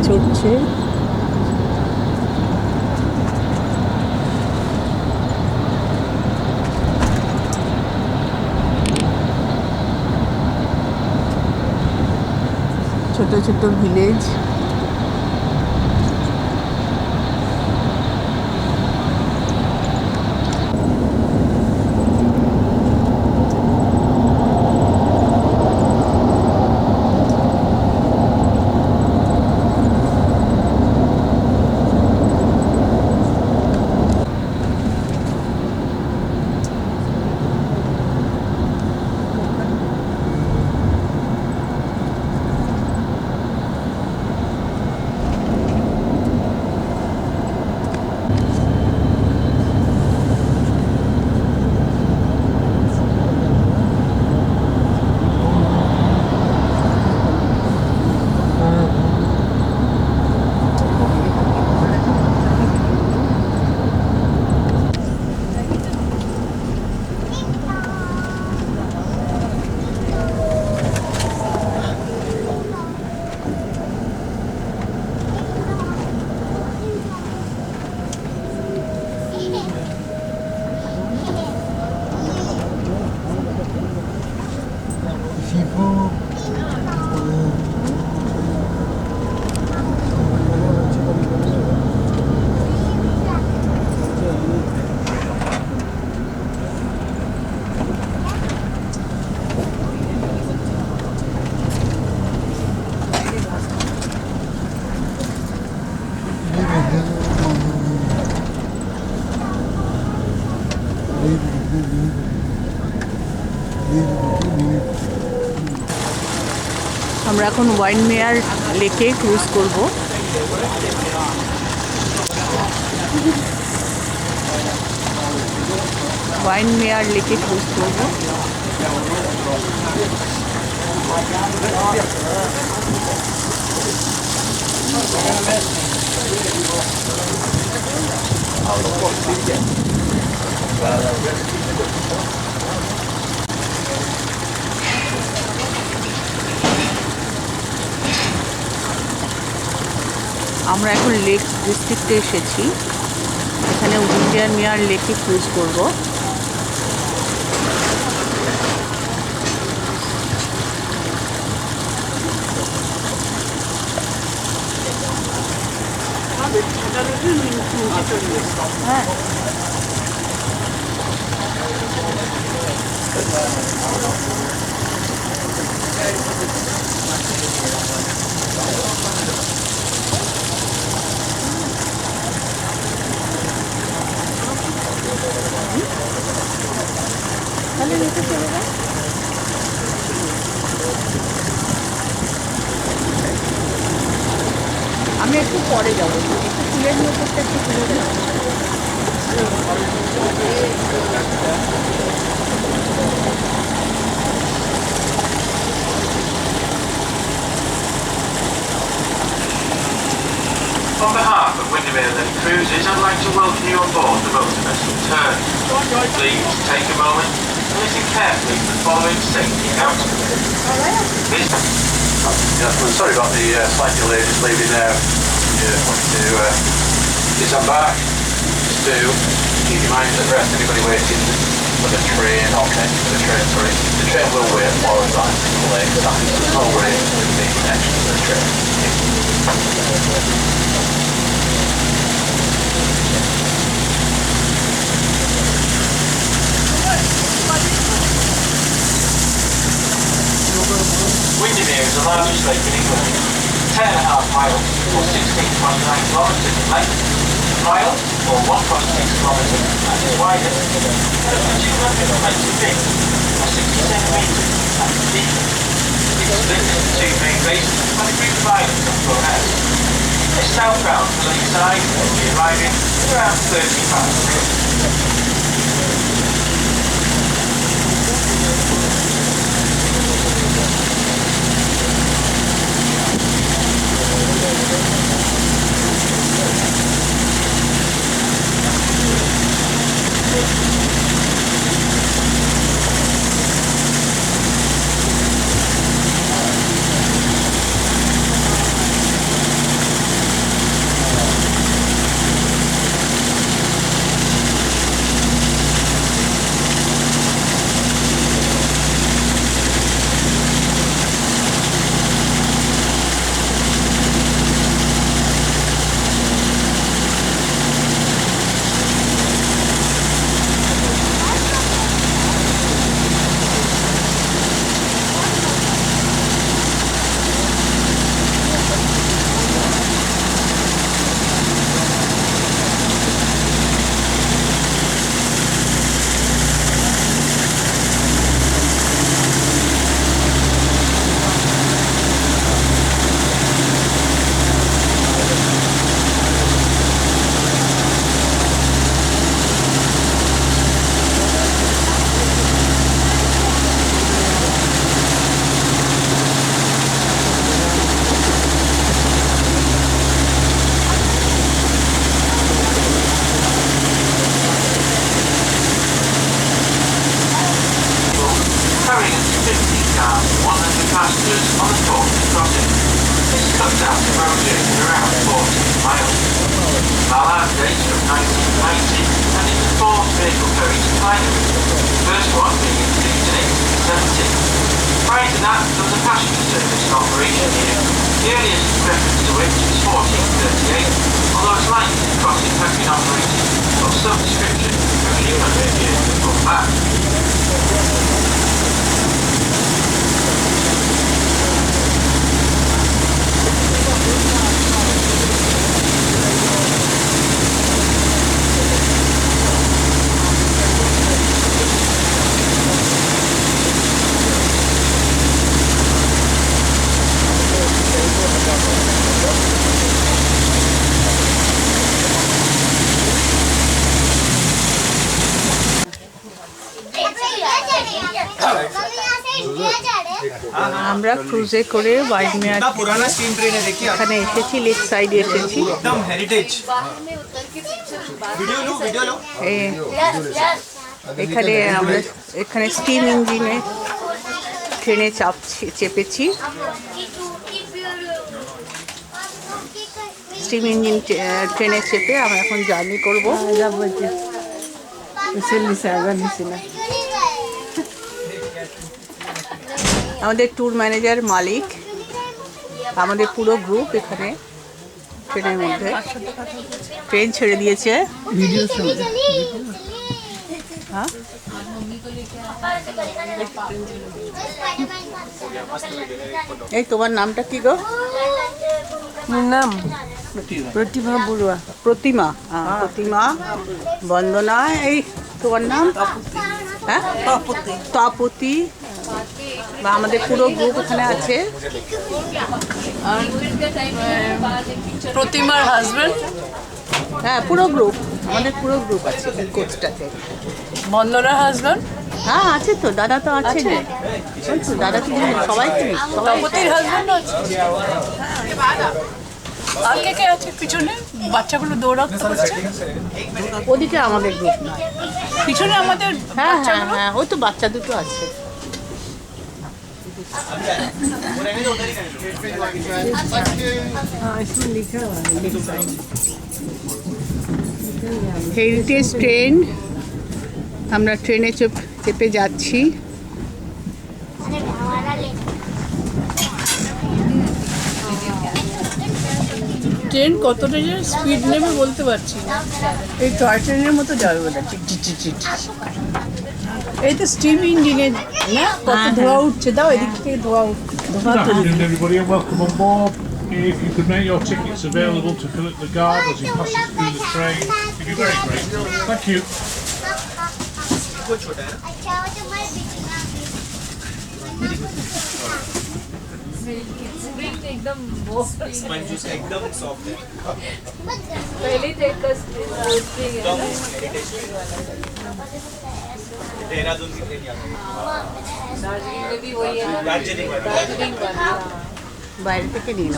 Speaker 7: চড়ছে। ছোট ছোট ভিলেজ। আমরা এখন ওয়াইনমেয়ার লেকে ক্রুজ করব। ওয়াইনমেয়ার লেকে ক্রুজ করব। আমরা এখন লেক ডিস্ট্রিক্টে এসেছি। এখানে উইন্ডারমেয়ার লেকে ক্রুজ করব। হ্যাঁ, তাহলে নিতে চলে যাও। আমি একটু পরে যাবো, একটু ফুলের উপরটা একটু তুলে দিই।
Speaker 13: On behalf of Windermere Lake Cruises, I'd like to welcome you on board the motor vessel Tern. Please take a moment and listen carefully to the following safety announcement.
Speaker 11: We're sorry about the slight delay just leaving there. Want to disembark. Just do keep your mind at rest. Anybody waiting for the train? Okay, for the train, sorry. The train will wait for us on the lake side. There's no worry with the connection to the train.
Speaker 13: Windermere is the largest lake in England, 10.5 miles or 16.9 kilometres in length, mile or 1.6 kilometres at its widest, and up to 220 feet or 60 centimetres at its deepest. It's split into two main basins by the Great Divide and Florence. It's southbound to Lakeside and will be arriving in around 35 minutes. the round trip is around 14 miles. Our land dates from 1990 and is the fourth vehicle ferry to Thailand, the first one being introduced in 1870. Prior to that, there was a passenger service in operation here. The earliest reference to which is 1438, although its length and crossing have been operated of some description a few hundred years before that.
Speaker 7: আমরা ক্রুজে করে ওয়াইডমেয়ার এখানে এসেছি, lake সাইডে এসেছি। এখানে আমরা steam ইঞ্জিনে ট্রেনে চেপেছি। স্টিম ইঞ্জিন ট্রেনে চেপে আমরা এখন জার্নি করবো। আমাদের ট্যুর ম্যানেজার মালিক, আমাদের পুরো গ্রুপ এখানে ট্রেনের মধ্যে ট্রেন ছেড়ে দিয়েছে। হ্যাঁ, এই তোমার নামটা কি গো?
Speaker 8: নাম প্রতিমা বড়ুয়া।
Speaker 7: প্রতিমা, প্রতিমা, বন্দনা, এই তোমার নাম? হ্যাঁ, তপতি। বা আমাদের পুরো গ্রুপ এখানে আছে।
Speaker 12: প্রতিমার হাজবেন্ড,
Speaker 7: হ্যাঁ পুরো গ্রুপ, আমাদের পুরো গ্রুপ আছে কোচটাতে।
Speaker 12: বন্দনার হাজবেন্ড,
Speaker 7: হ্যাঁ আছে তো, দাদা তো আছে, দাদা কি সবাই
Speaker 12: তপতির হাজবেন্ড আছে। আর কে কে আছে পিছনে? বাচ্চাগুলো দৌড়াতে করছে
Speaker 7: ওদিকে, আমাদের গ্রুপ না,
Speaker 12: পিছনে আমাদের।
Speaker 7: হ্যাঁ হ্যাঁ হ্যাঁ, ওই তো বাচ্চা দুটো আছে। হেরিটেজ ট্রেন, আমরা ট্রেনে চেপে যাচ্ছি।
Speaker 12: ট্রেন কতটা যে স্পিড নেবে বলতে পারছি না। এই টয় ট্রেনের মতো যাবে বোধ হয়, এই তো স্টিম ইঞ্জিনে না, কত ধোঁয়া উঠছে। দাও এদিক থেকে ধোঁয়া উঠছে।
Speaker 10: Good afternoon, everybody, and welcome on board. If you could make your tickets available to fill at the guard as he passes through the train, it'd be very great. Thank you.
Speaker 12: एकदम soft है। पहले देहरादून की train Darjeeling में भी वही है। दार्जिलिंग
Speaker 7: বাইরে থেকে নিয়ে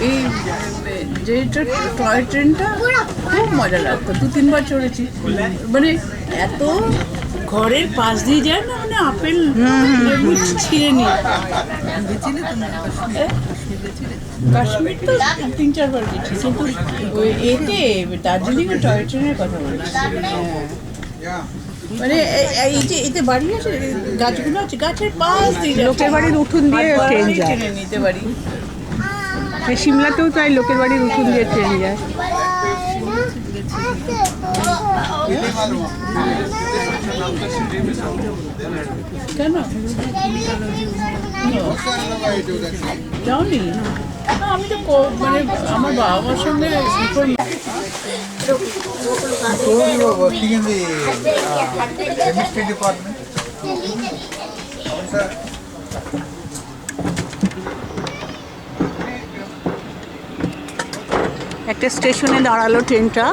Speaker 12: এই যেটা টয় ট্রেনটা খুব মজা লাগতো, 2-3 বার চড়েছি। মানে এত ঘরের পাশ দিয়ে যায় না, মানে আপেল ছিঁড়ে নি। কাশ্মীর তো 3-4 বার গেছি, কিন্তু ওই এতে দার্জিলিংয়ে টয় ট্রেনের কথা বলছি। মানে এই যে এতে বাড়ি আছে, গাছগুলো আছে, গাছের পাশ দিয়ে
Speaker 7: লোকের বাড়ির উঠোন দিয়ে ট্রেন যায়,
Speaker 12: নিতে পারি।
Speaker 7: সিমলাতেও তাই, লোকের বাড়ির উঠোন দিয়ে ট্রেন যায়।
Speaker 12: কেন যাওনি? আমি তো মানে আমার বাবা মার সঙ্গে
Speaker 14: working in the chemistry department.
Speaker 7: একটা স্টেশনে দাঁড়ালো ট্রেনটা।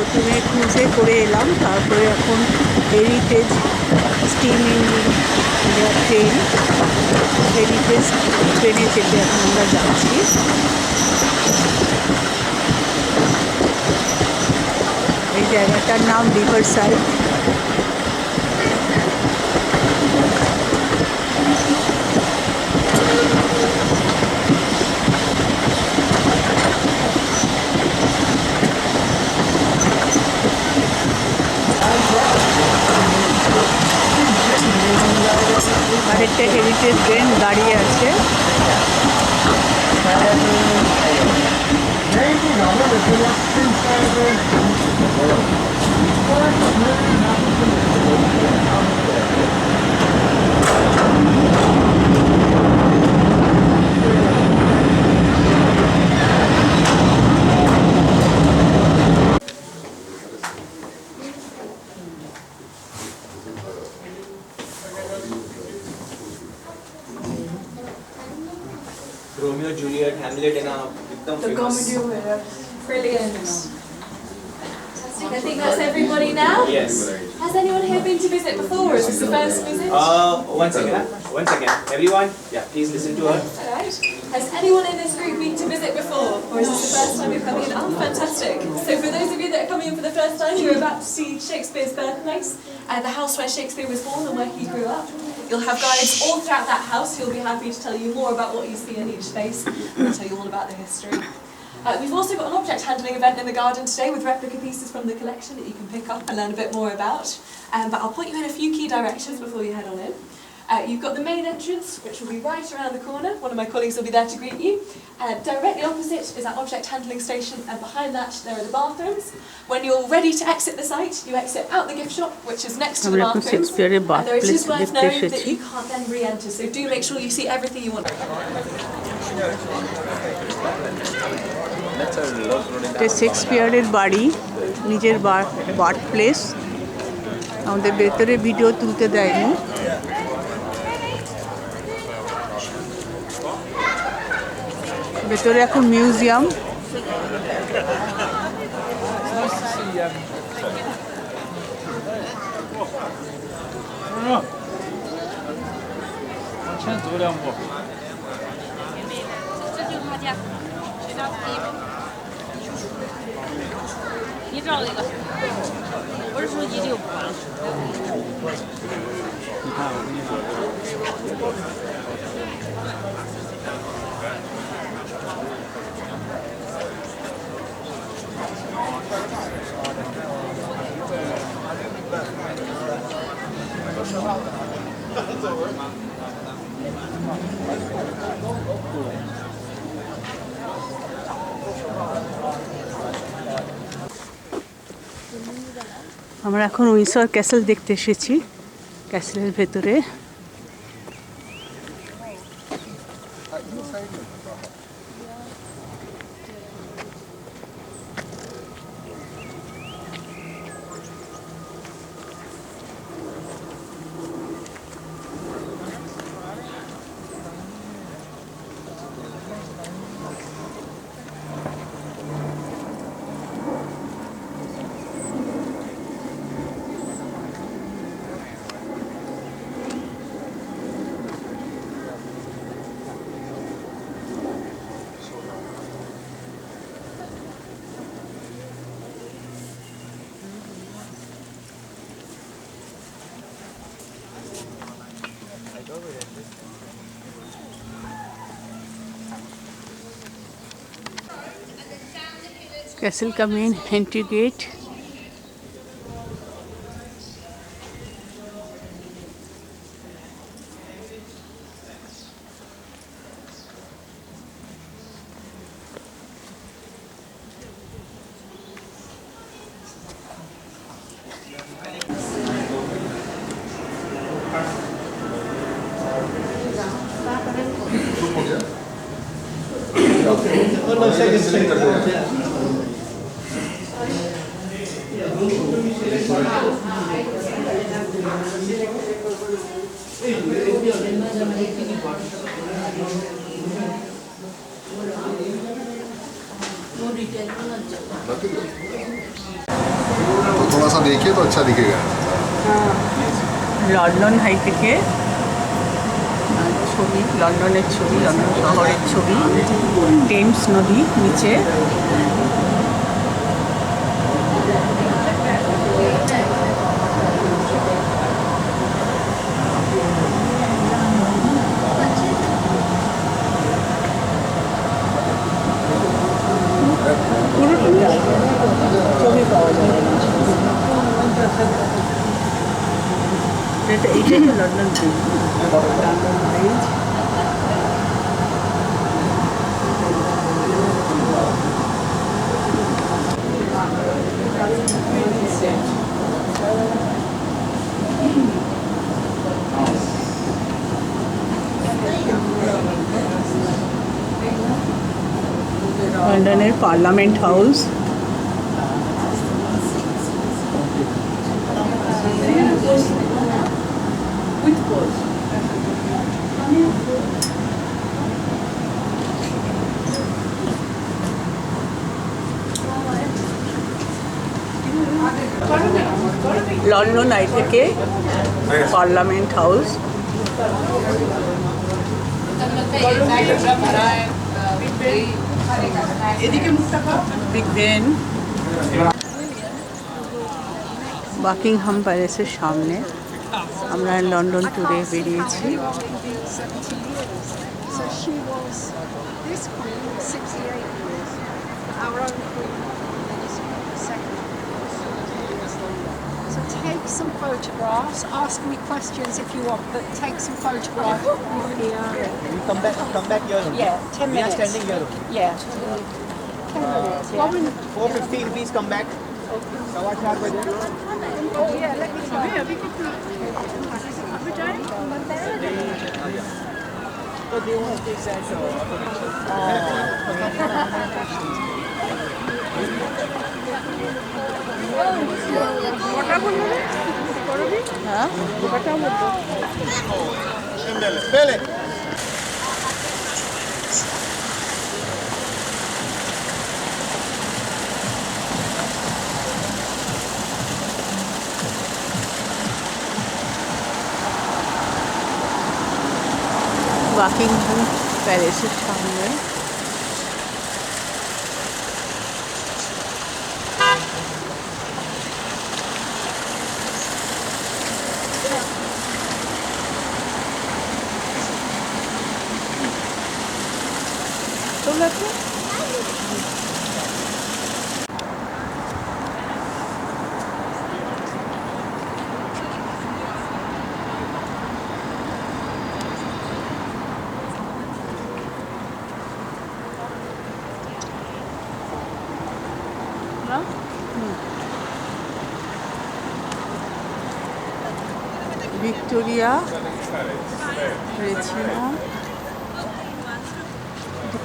Speaker 7: প্রথমে ক্রুজে করে এলাম, তারপরে এখন heritage steam engine train, heritage ট্রেনে চেপে এখন আমরা যাচ্ছি। এই জায়গাটার নাম রিভারসাইড। আরেকটা হেরিটেজ ট্রেন দাঁড়িয়ে আছে।
Speaker 3: Romeo, Juliet, Hamlet in a एकदम
Speaker 15: The comedy of errors. Brilliant. I think that's everybody now.
Speaker 3: Yes.
Speaker 15: Has anyone here been to visit before? Or is this the first visit?
Speaker 3: One second. Everyone, yeah, please listen to her.
Speaker 15: Alright. Has anyone in this group been to visit before? Or is this the first time you're coming in? Oh, fantastic. So for those of you that are coming in for the first time, you're about to see Shakespeare's birthplace, the house where Shakespeare was born and where he grew up. You'll have guides all throughout that house who'll be happy to tell you more about what you see in each space and tell you all about the history. We've also got an object handling event in the garden today with replica pieces from the collection that you can pick up and learn a bit more about. But I'll point you in a few key directions before you head on in. You've got the main entrance, which will be right around the corner. One of my colleagues will be there to greet you. Directly opposite is our object handling station, and behind that there are the bathrooms. When you're ready to exit the site, you exit out the gift shop, which is next to the bathrooms. And there is just worth knowing that you can't then re-enter, so do make sure you see everything you want.
Speaker 7: শেক্সপিয়ারের বাড়ি, নিজের birth place. আমাদের ভেতরে video তুলতে দেয়নি। ভেতরে এখন মিউজিয়াম।
Speaker 16: 你照这个，我是手机就不完了。你看，我跟你说。
Speaker 7: আমরা এখন Windsor castle দেখতে এসেছি। ক্যাসেলের ভেতরে कैसल का मेन एंट्री गेट।
Speaker 14: थोड़ा सा देखिए तो अच्छा दिखेगा।
Speaker 7: লন্ডন হাই থেকে ছবি, লন্ডনের ছবি, লন্ডন শহরের ছবি, টেমস নদী নিচে। ছবি পাওয়া যায় এটা, এইটাই তো লন্ডন ব্রিজ, লন্ডন ব্রিজ। লন্ডনের পার্লামেন্ট হাউস। লন্ডন আই থেকে parliament house. Big Ben, Buckingham প্যালেসের সামনে আমরা লন্ডন ট্যুরে বেরিয়েছি।
Speaker 5: So she was this queen was 68 years. Our own queen Elizabeth II. So take some photographs. Ask me questions if you want, but take some photographs.
Speaker 4: We come back here.
Speaker 5: Yeah, 10
Speaker 4: We
Speaker 5: minutes.
Speaker 4: are standing here.
Speaker 5: Yeah. 10 minutes. Yeah.
Speaker 4: 4:50 rupees. Come back. Sawa 4 baje.
Speaker 5: Oh yeah, let me try.
Speaker 4: So they want to take that.
Speaker 7: হ্যাঁ,
Speaker 4: Pele.
Speaker 7: Buckingham প্যালেসের সামনে Victoria রেচিনা,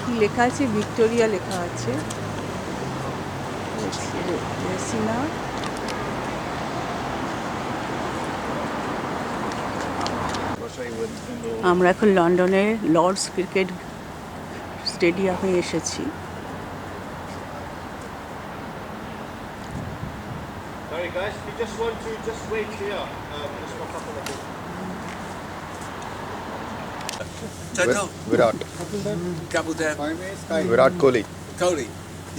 Speaker 7: কি লেখা আছে? Victoria লেখা আছে। রেচিনা, আমরা এখন লন্ডনের লর্ডস ক্রিকেট স্টেডিয়ামে এসেছি।
Speaker 11: Sorry guys, we just want to just wait here. Just for a couple of minutes.
Speaker 14: Virat.
Speaker 2: Couple down.
Speaker 14: Virat Kohli.
Speaker 2: Kohli.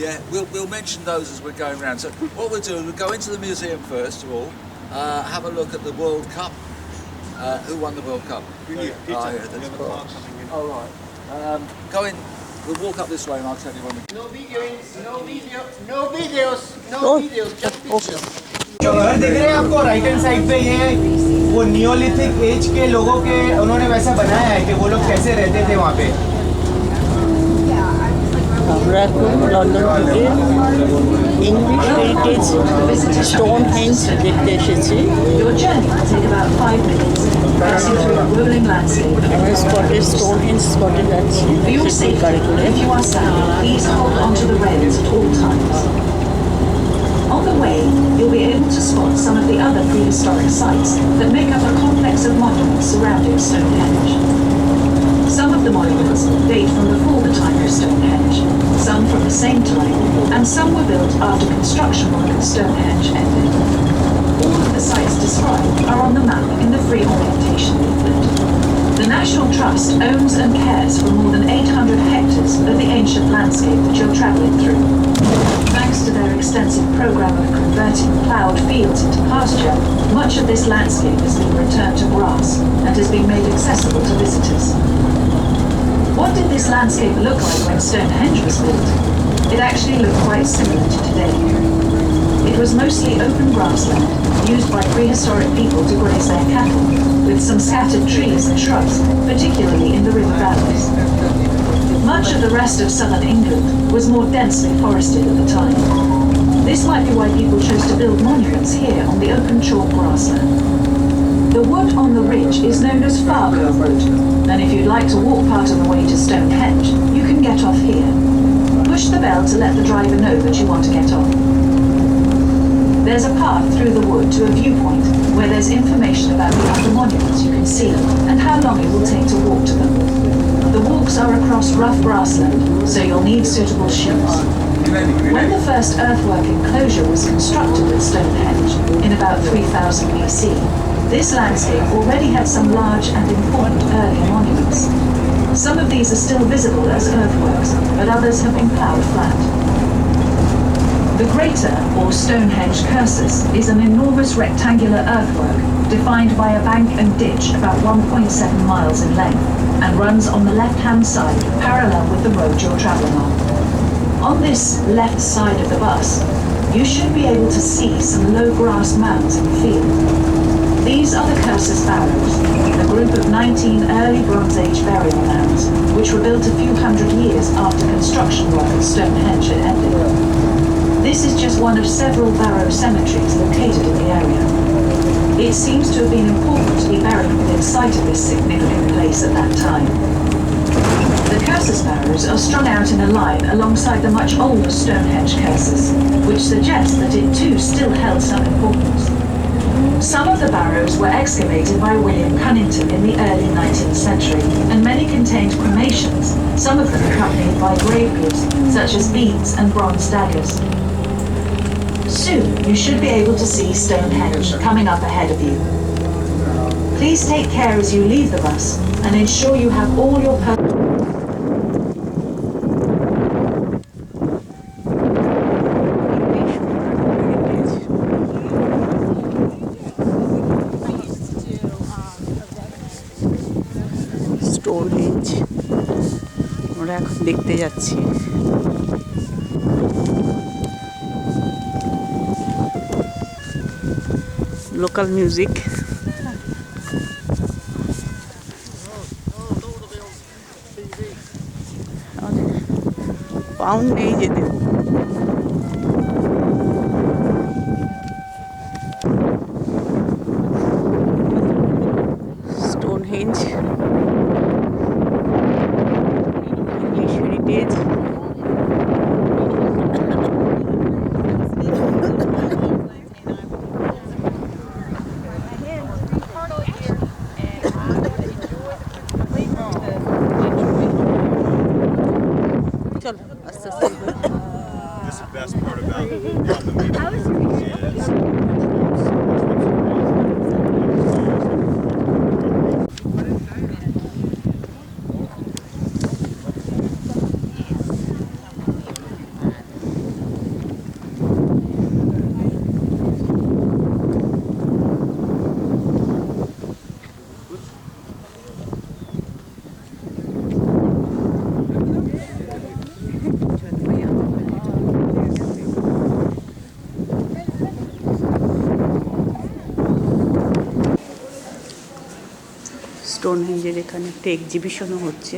Speaker 2: Yeah, we'll mention those as we're going around. So what we'll do is we'll go into the museum first of all, have a look at the World Cup. Who won the World Cup? Oh right. Go in. We'll walk up this way and I'll tell you when we.
Speaker 4: No videos. No videos. Just pictures.
Speaker 11: घर दिख रहे हैं आपको right hand side पे, ये वो neolithic age के लोगों के उन्होंने वैसा बनाया है कि वो लोग कैसे रहते थे वहाँ पे।
Speaker 7: আমরা এখন লন্ডন থেকে ইংলিশ হেরিটেজ স্টোন হেঞ্জ দেখতে এসেছি। আমরা স্পটের স্টোন হেঞ্জ স্পটে যাচ্ছি গাড়ি করে।
Speaker 17: On the way, you'll be able to spot some of the other prehistoric sites that make up a complex of monuments surrounding Stonehenge. Some of the monuments date from the former time of Stonehenge, some from the same time, and some were built after construction work at Stonehenge ended. described are on the map in the free orientation leaflet. The National Trust owns and cares for more than 800 hectares of the ancient landscape that you're travelling through. Thanks to their extensive program of converting ploughed fields into pasture, much of this landscape has been returned to grass and has been made accessible to visitors. What did this landscape look like when Stonehenge was built? It actually looked quite similar to today. It was mostly open grassland, used by prehistoric people to graze their cattle, with some scattered trees and shrubs, particularly in the river valleys. Much of the rest of southern England was more densely forested at the time. This might be why people chose to build monuments here on the open chalk grassland. The wood on the ridge is known as Fargo Wood, and if you'd like to walk part of the way to Stonehenge, you can get off here. Push the bell to let the driver know that you want to get off. There's a path through the wood to a viewpoint where there's information about the other monuments you can see and how long it will take to walk to them. The walks are across rough grassland, so you'll need suitable shoes. When the first earthwork enclosure was constructed at Stonehenge in about 3000 BC, this landscape already had some large and important early monuments. Some of these are still visible as earthworks, but others have been ploughed flat. The Greater, or Stonehenge Cursus, is an enormous rectangular earthwork defined by a bank and ditch about 1.7 miles in length and runs on the left-hand side parallel with the road you're travelling on. On this left side of the bus, you should be able to see some low grass mounds in the field. These are the Cursus Barrows, a group of 19 early Bronze Age burial mounds, which were built a few hundred years after construction work at Stonehenge had ended. This is just one of several barrow cemeteries located in the area. It seems to have been important to be buried within sight of this significant place at that time. The Cursus barrows are strung out in a line alongside the much older Stonehenge Cursus, which suggests that it too still held some importance. Some of the barrows were excavated by William Cunnington in the early 19th century, and many contained cremations, some of them accompanied by grave goods, such as beads and bronze daggers. Soon, you should be able to see Stonehenge coming up ahead of you. Please take care as you leave the bus, and ensure you have all your
Speaker 7: Stonehenge আমরা এখন দেখতে যাচ্ছি। Local music, pound নেই যেতে। Stonehenge English heritage.
Speaker 18: That's the best part about the meeting is
Speaker 7: স্টোনহেঞ্জের এখানে একটা এক্সিবিশনও হচ্ছে।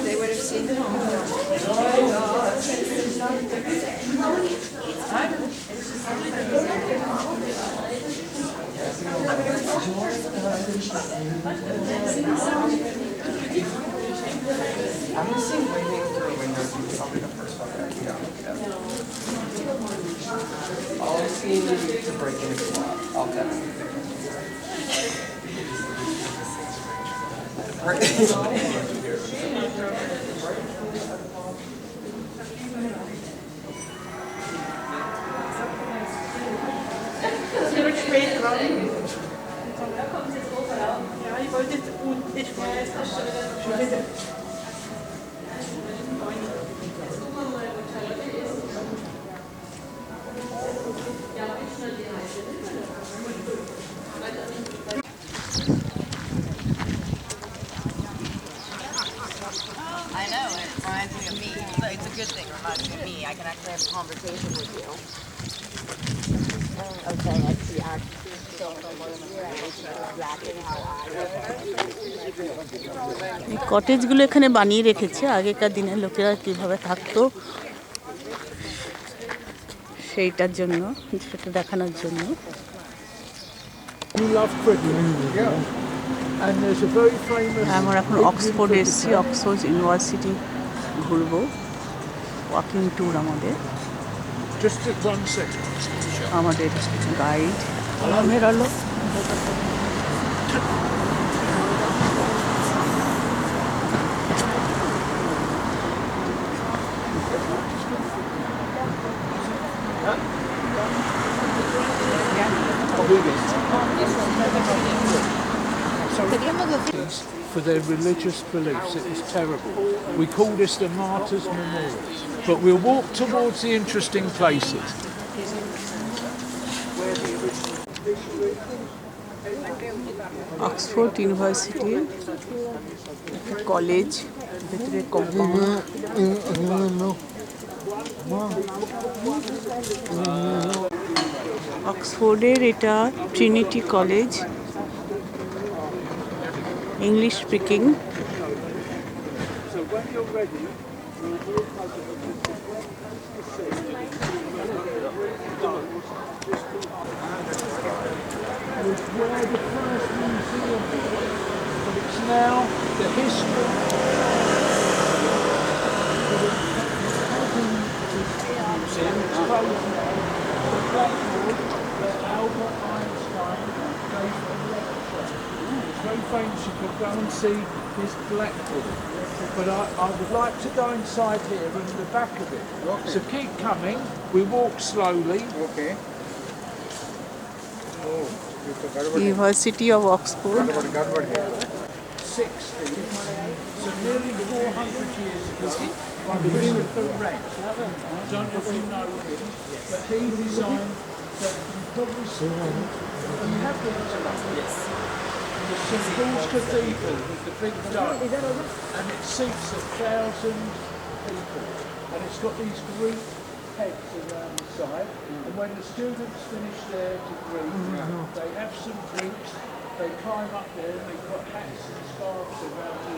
Speaker 15: They would have seen the
Speaker 4: I'm missing waiting for a window to probably the first one. I'll see you to break in if you want. I'll text you.
Speaker 19: I know, it reminds me of me. So it's a good thing, it reminds me of me. I can actually have a conversation with you. Okay, I see.
Speaker 7: এই কটেজগুলো এখানে বানিয়ে রেখেছে আগেকার দিনের লোকেরা কিভাবে থাকতো সেইটার জন্য, সেটা দেখানোর জন্য। আমরা এখন অক্সফোর্ডে এসেছি, অক্সফোর্ড ইউনিভার্সিটি ঘুরবো, ওয়াকিং ট্যুর আমাদের। আমাদের guide বেরালো।
Speaker 10: For their religious beliefs, it was terrible. We call this the Martyrs' Memorial. But we'll walk towards the interesting places.
Speaker 7: Oxford university college, ভেতরে কম্পাউন্ড। অক্সফোর্ডের এটা Trinity college, English speaking.
Speaker 10: Where the first museum was, but it's now the history. Museum, it's closed now. The blackboard where Albert Einstein gave a lecture. It's very famous, you can go and see his blackboard. But I would like to go inside here in the back of it. Okay. So keep coming, we walk slowly. Okay.
Speaker 7: University of Oxford.
Speaker 10: 60, so nearly 400 years ago, by Christopher Wren. I don't know if you know him, but he designed that you probably see him. You have been to London. Yes. The St Paul's Cathedral with the big dome, and it seats 1,000 people, and it's got these Greek heads around the side, and when the students finish their degree, they have some drinks, they climb up there and they put hats and scarves around the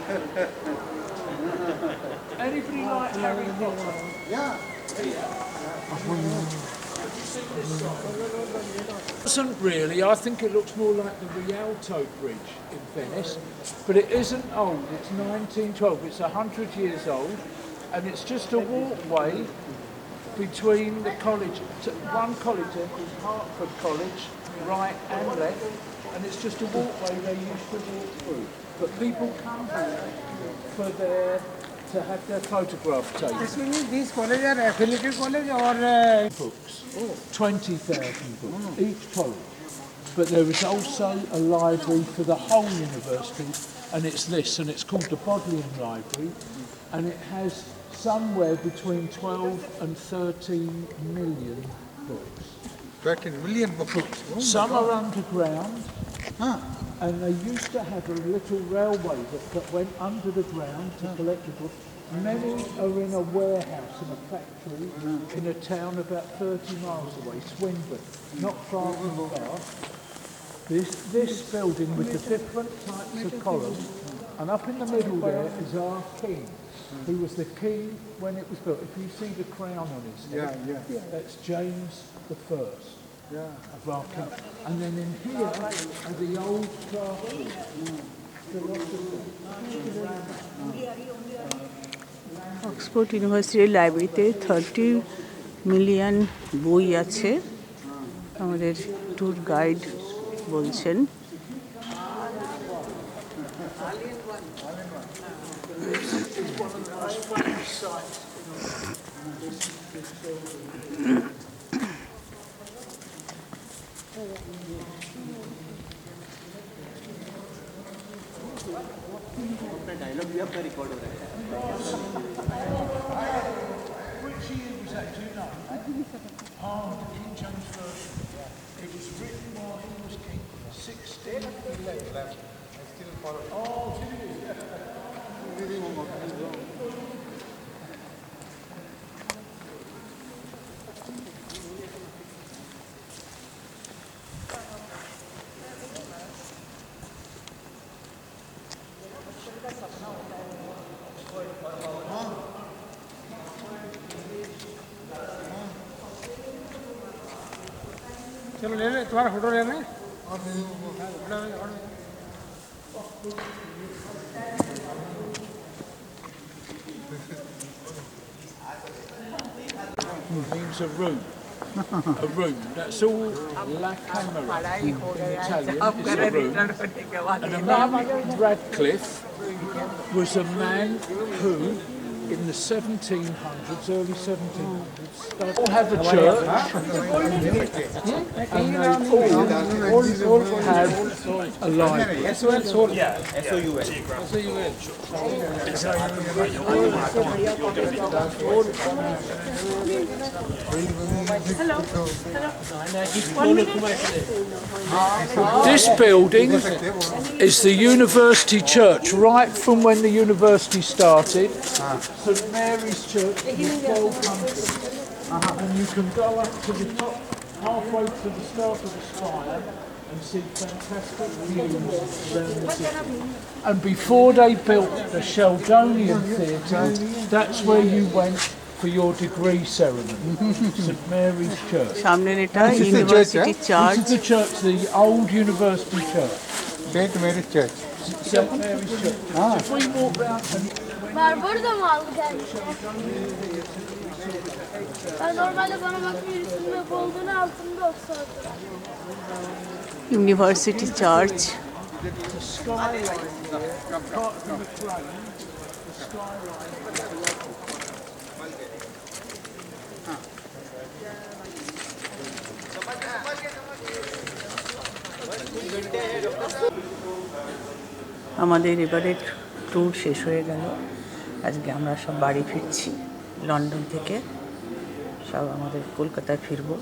Speaker 10: Anybody like Harry Potter? Yeah. Doesn't really. I think it looks more like the Rialto Bridge in Venice, but it isn't old. It's 1912. It's 100 years old, and it's just a walkway between the college. One college there called Hertford College, right and left, and it's just a walkway they used to walk through. But people come here for to have their photograph taken.
Speaker 5: These colleges are affiliated college or
Speaker 10: books, 20,000 books, each college. But there is also a library for the whole university, and it's this, and it's called the Bodleian Library, and it has somewhere between 12 and 13 million books.
Speaker 14: 13 million books?
Speaker 10: Some are underground, and they used to have a little railway that went under the ground to collect the books. Many are in a warehouse, in a factory, in a town about 30 miles away, Swindon, not far from Bath. This building with the different types of columns, and up in the middle there is our king. He was the king when it was built. If you see the crown on his head, that's James the First of our king. And then in here are the old castles.
Speaker 7: Oxford ইউনিভার্সিটির লাইব্রেরিতে 30 million বই আছে, আমাদের tour guide বলছেন।
Speaker 3: Dialogue भी अपना record हो रहा है।
Speaker 10: Which year was that? Do you know? Oh, the King James Version. It was written while he was king. 1611. Oh, did it?
Speaker 5: चलो ले ले, तुम्हारा फोटो ले लें।
Speaker 10: Means a room. A room. That's all La Camera in Italian. It's a room. And a man, Radcliffe, was a man who, in the 1700s, early 1700s, all have a church, and they all have a library.
Speaker 3: Yeah, S-O-U-N.
Speaker 10: This building is the university church, right from when the university started. St Mary's Church in the 1200s. And you can go up to the top, halfway to the start of the spire, and see fantastic views around the city. And before they built the Sheldonian Theatre, that's where you went for your degree ceremony. St Mary's Church.
Speaker 7: সামনের এটা university church.
Speaker 10: This is the church, the old university church.
Speaker 14: St Mary's Church.
Speaker 10: St Mary's Church. If we walk round and
Speaker 20: Burada mı aldı geldi? Ben normalde bana bakmıyor, üstünde olduğunu altında oturdu.
Speaker 7: University church. আমাদের এবারের tour শেষ হয়ে গেল। আজকে আমরা সব বাড়ি ফিরছি লন্ডন থেকে, সব আমাদের কলকাতায় ফিরবো।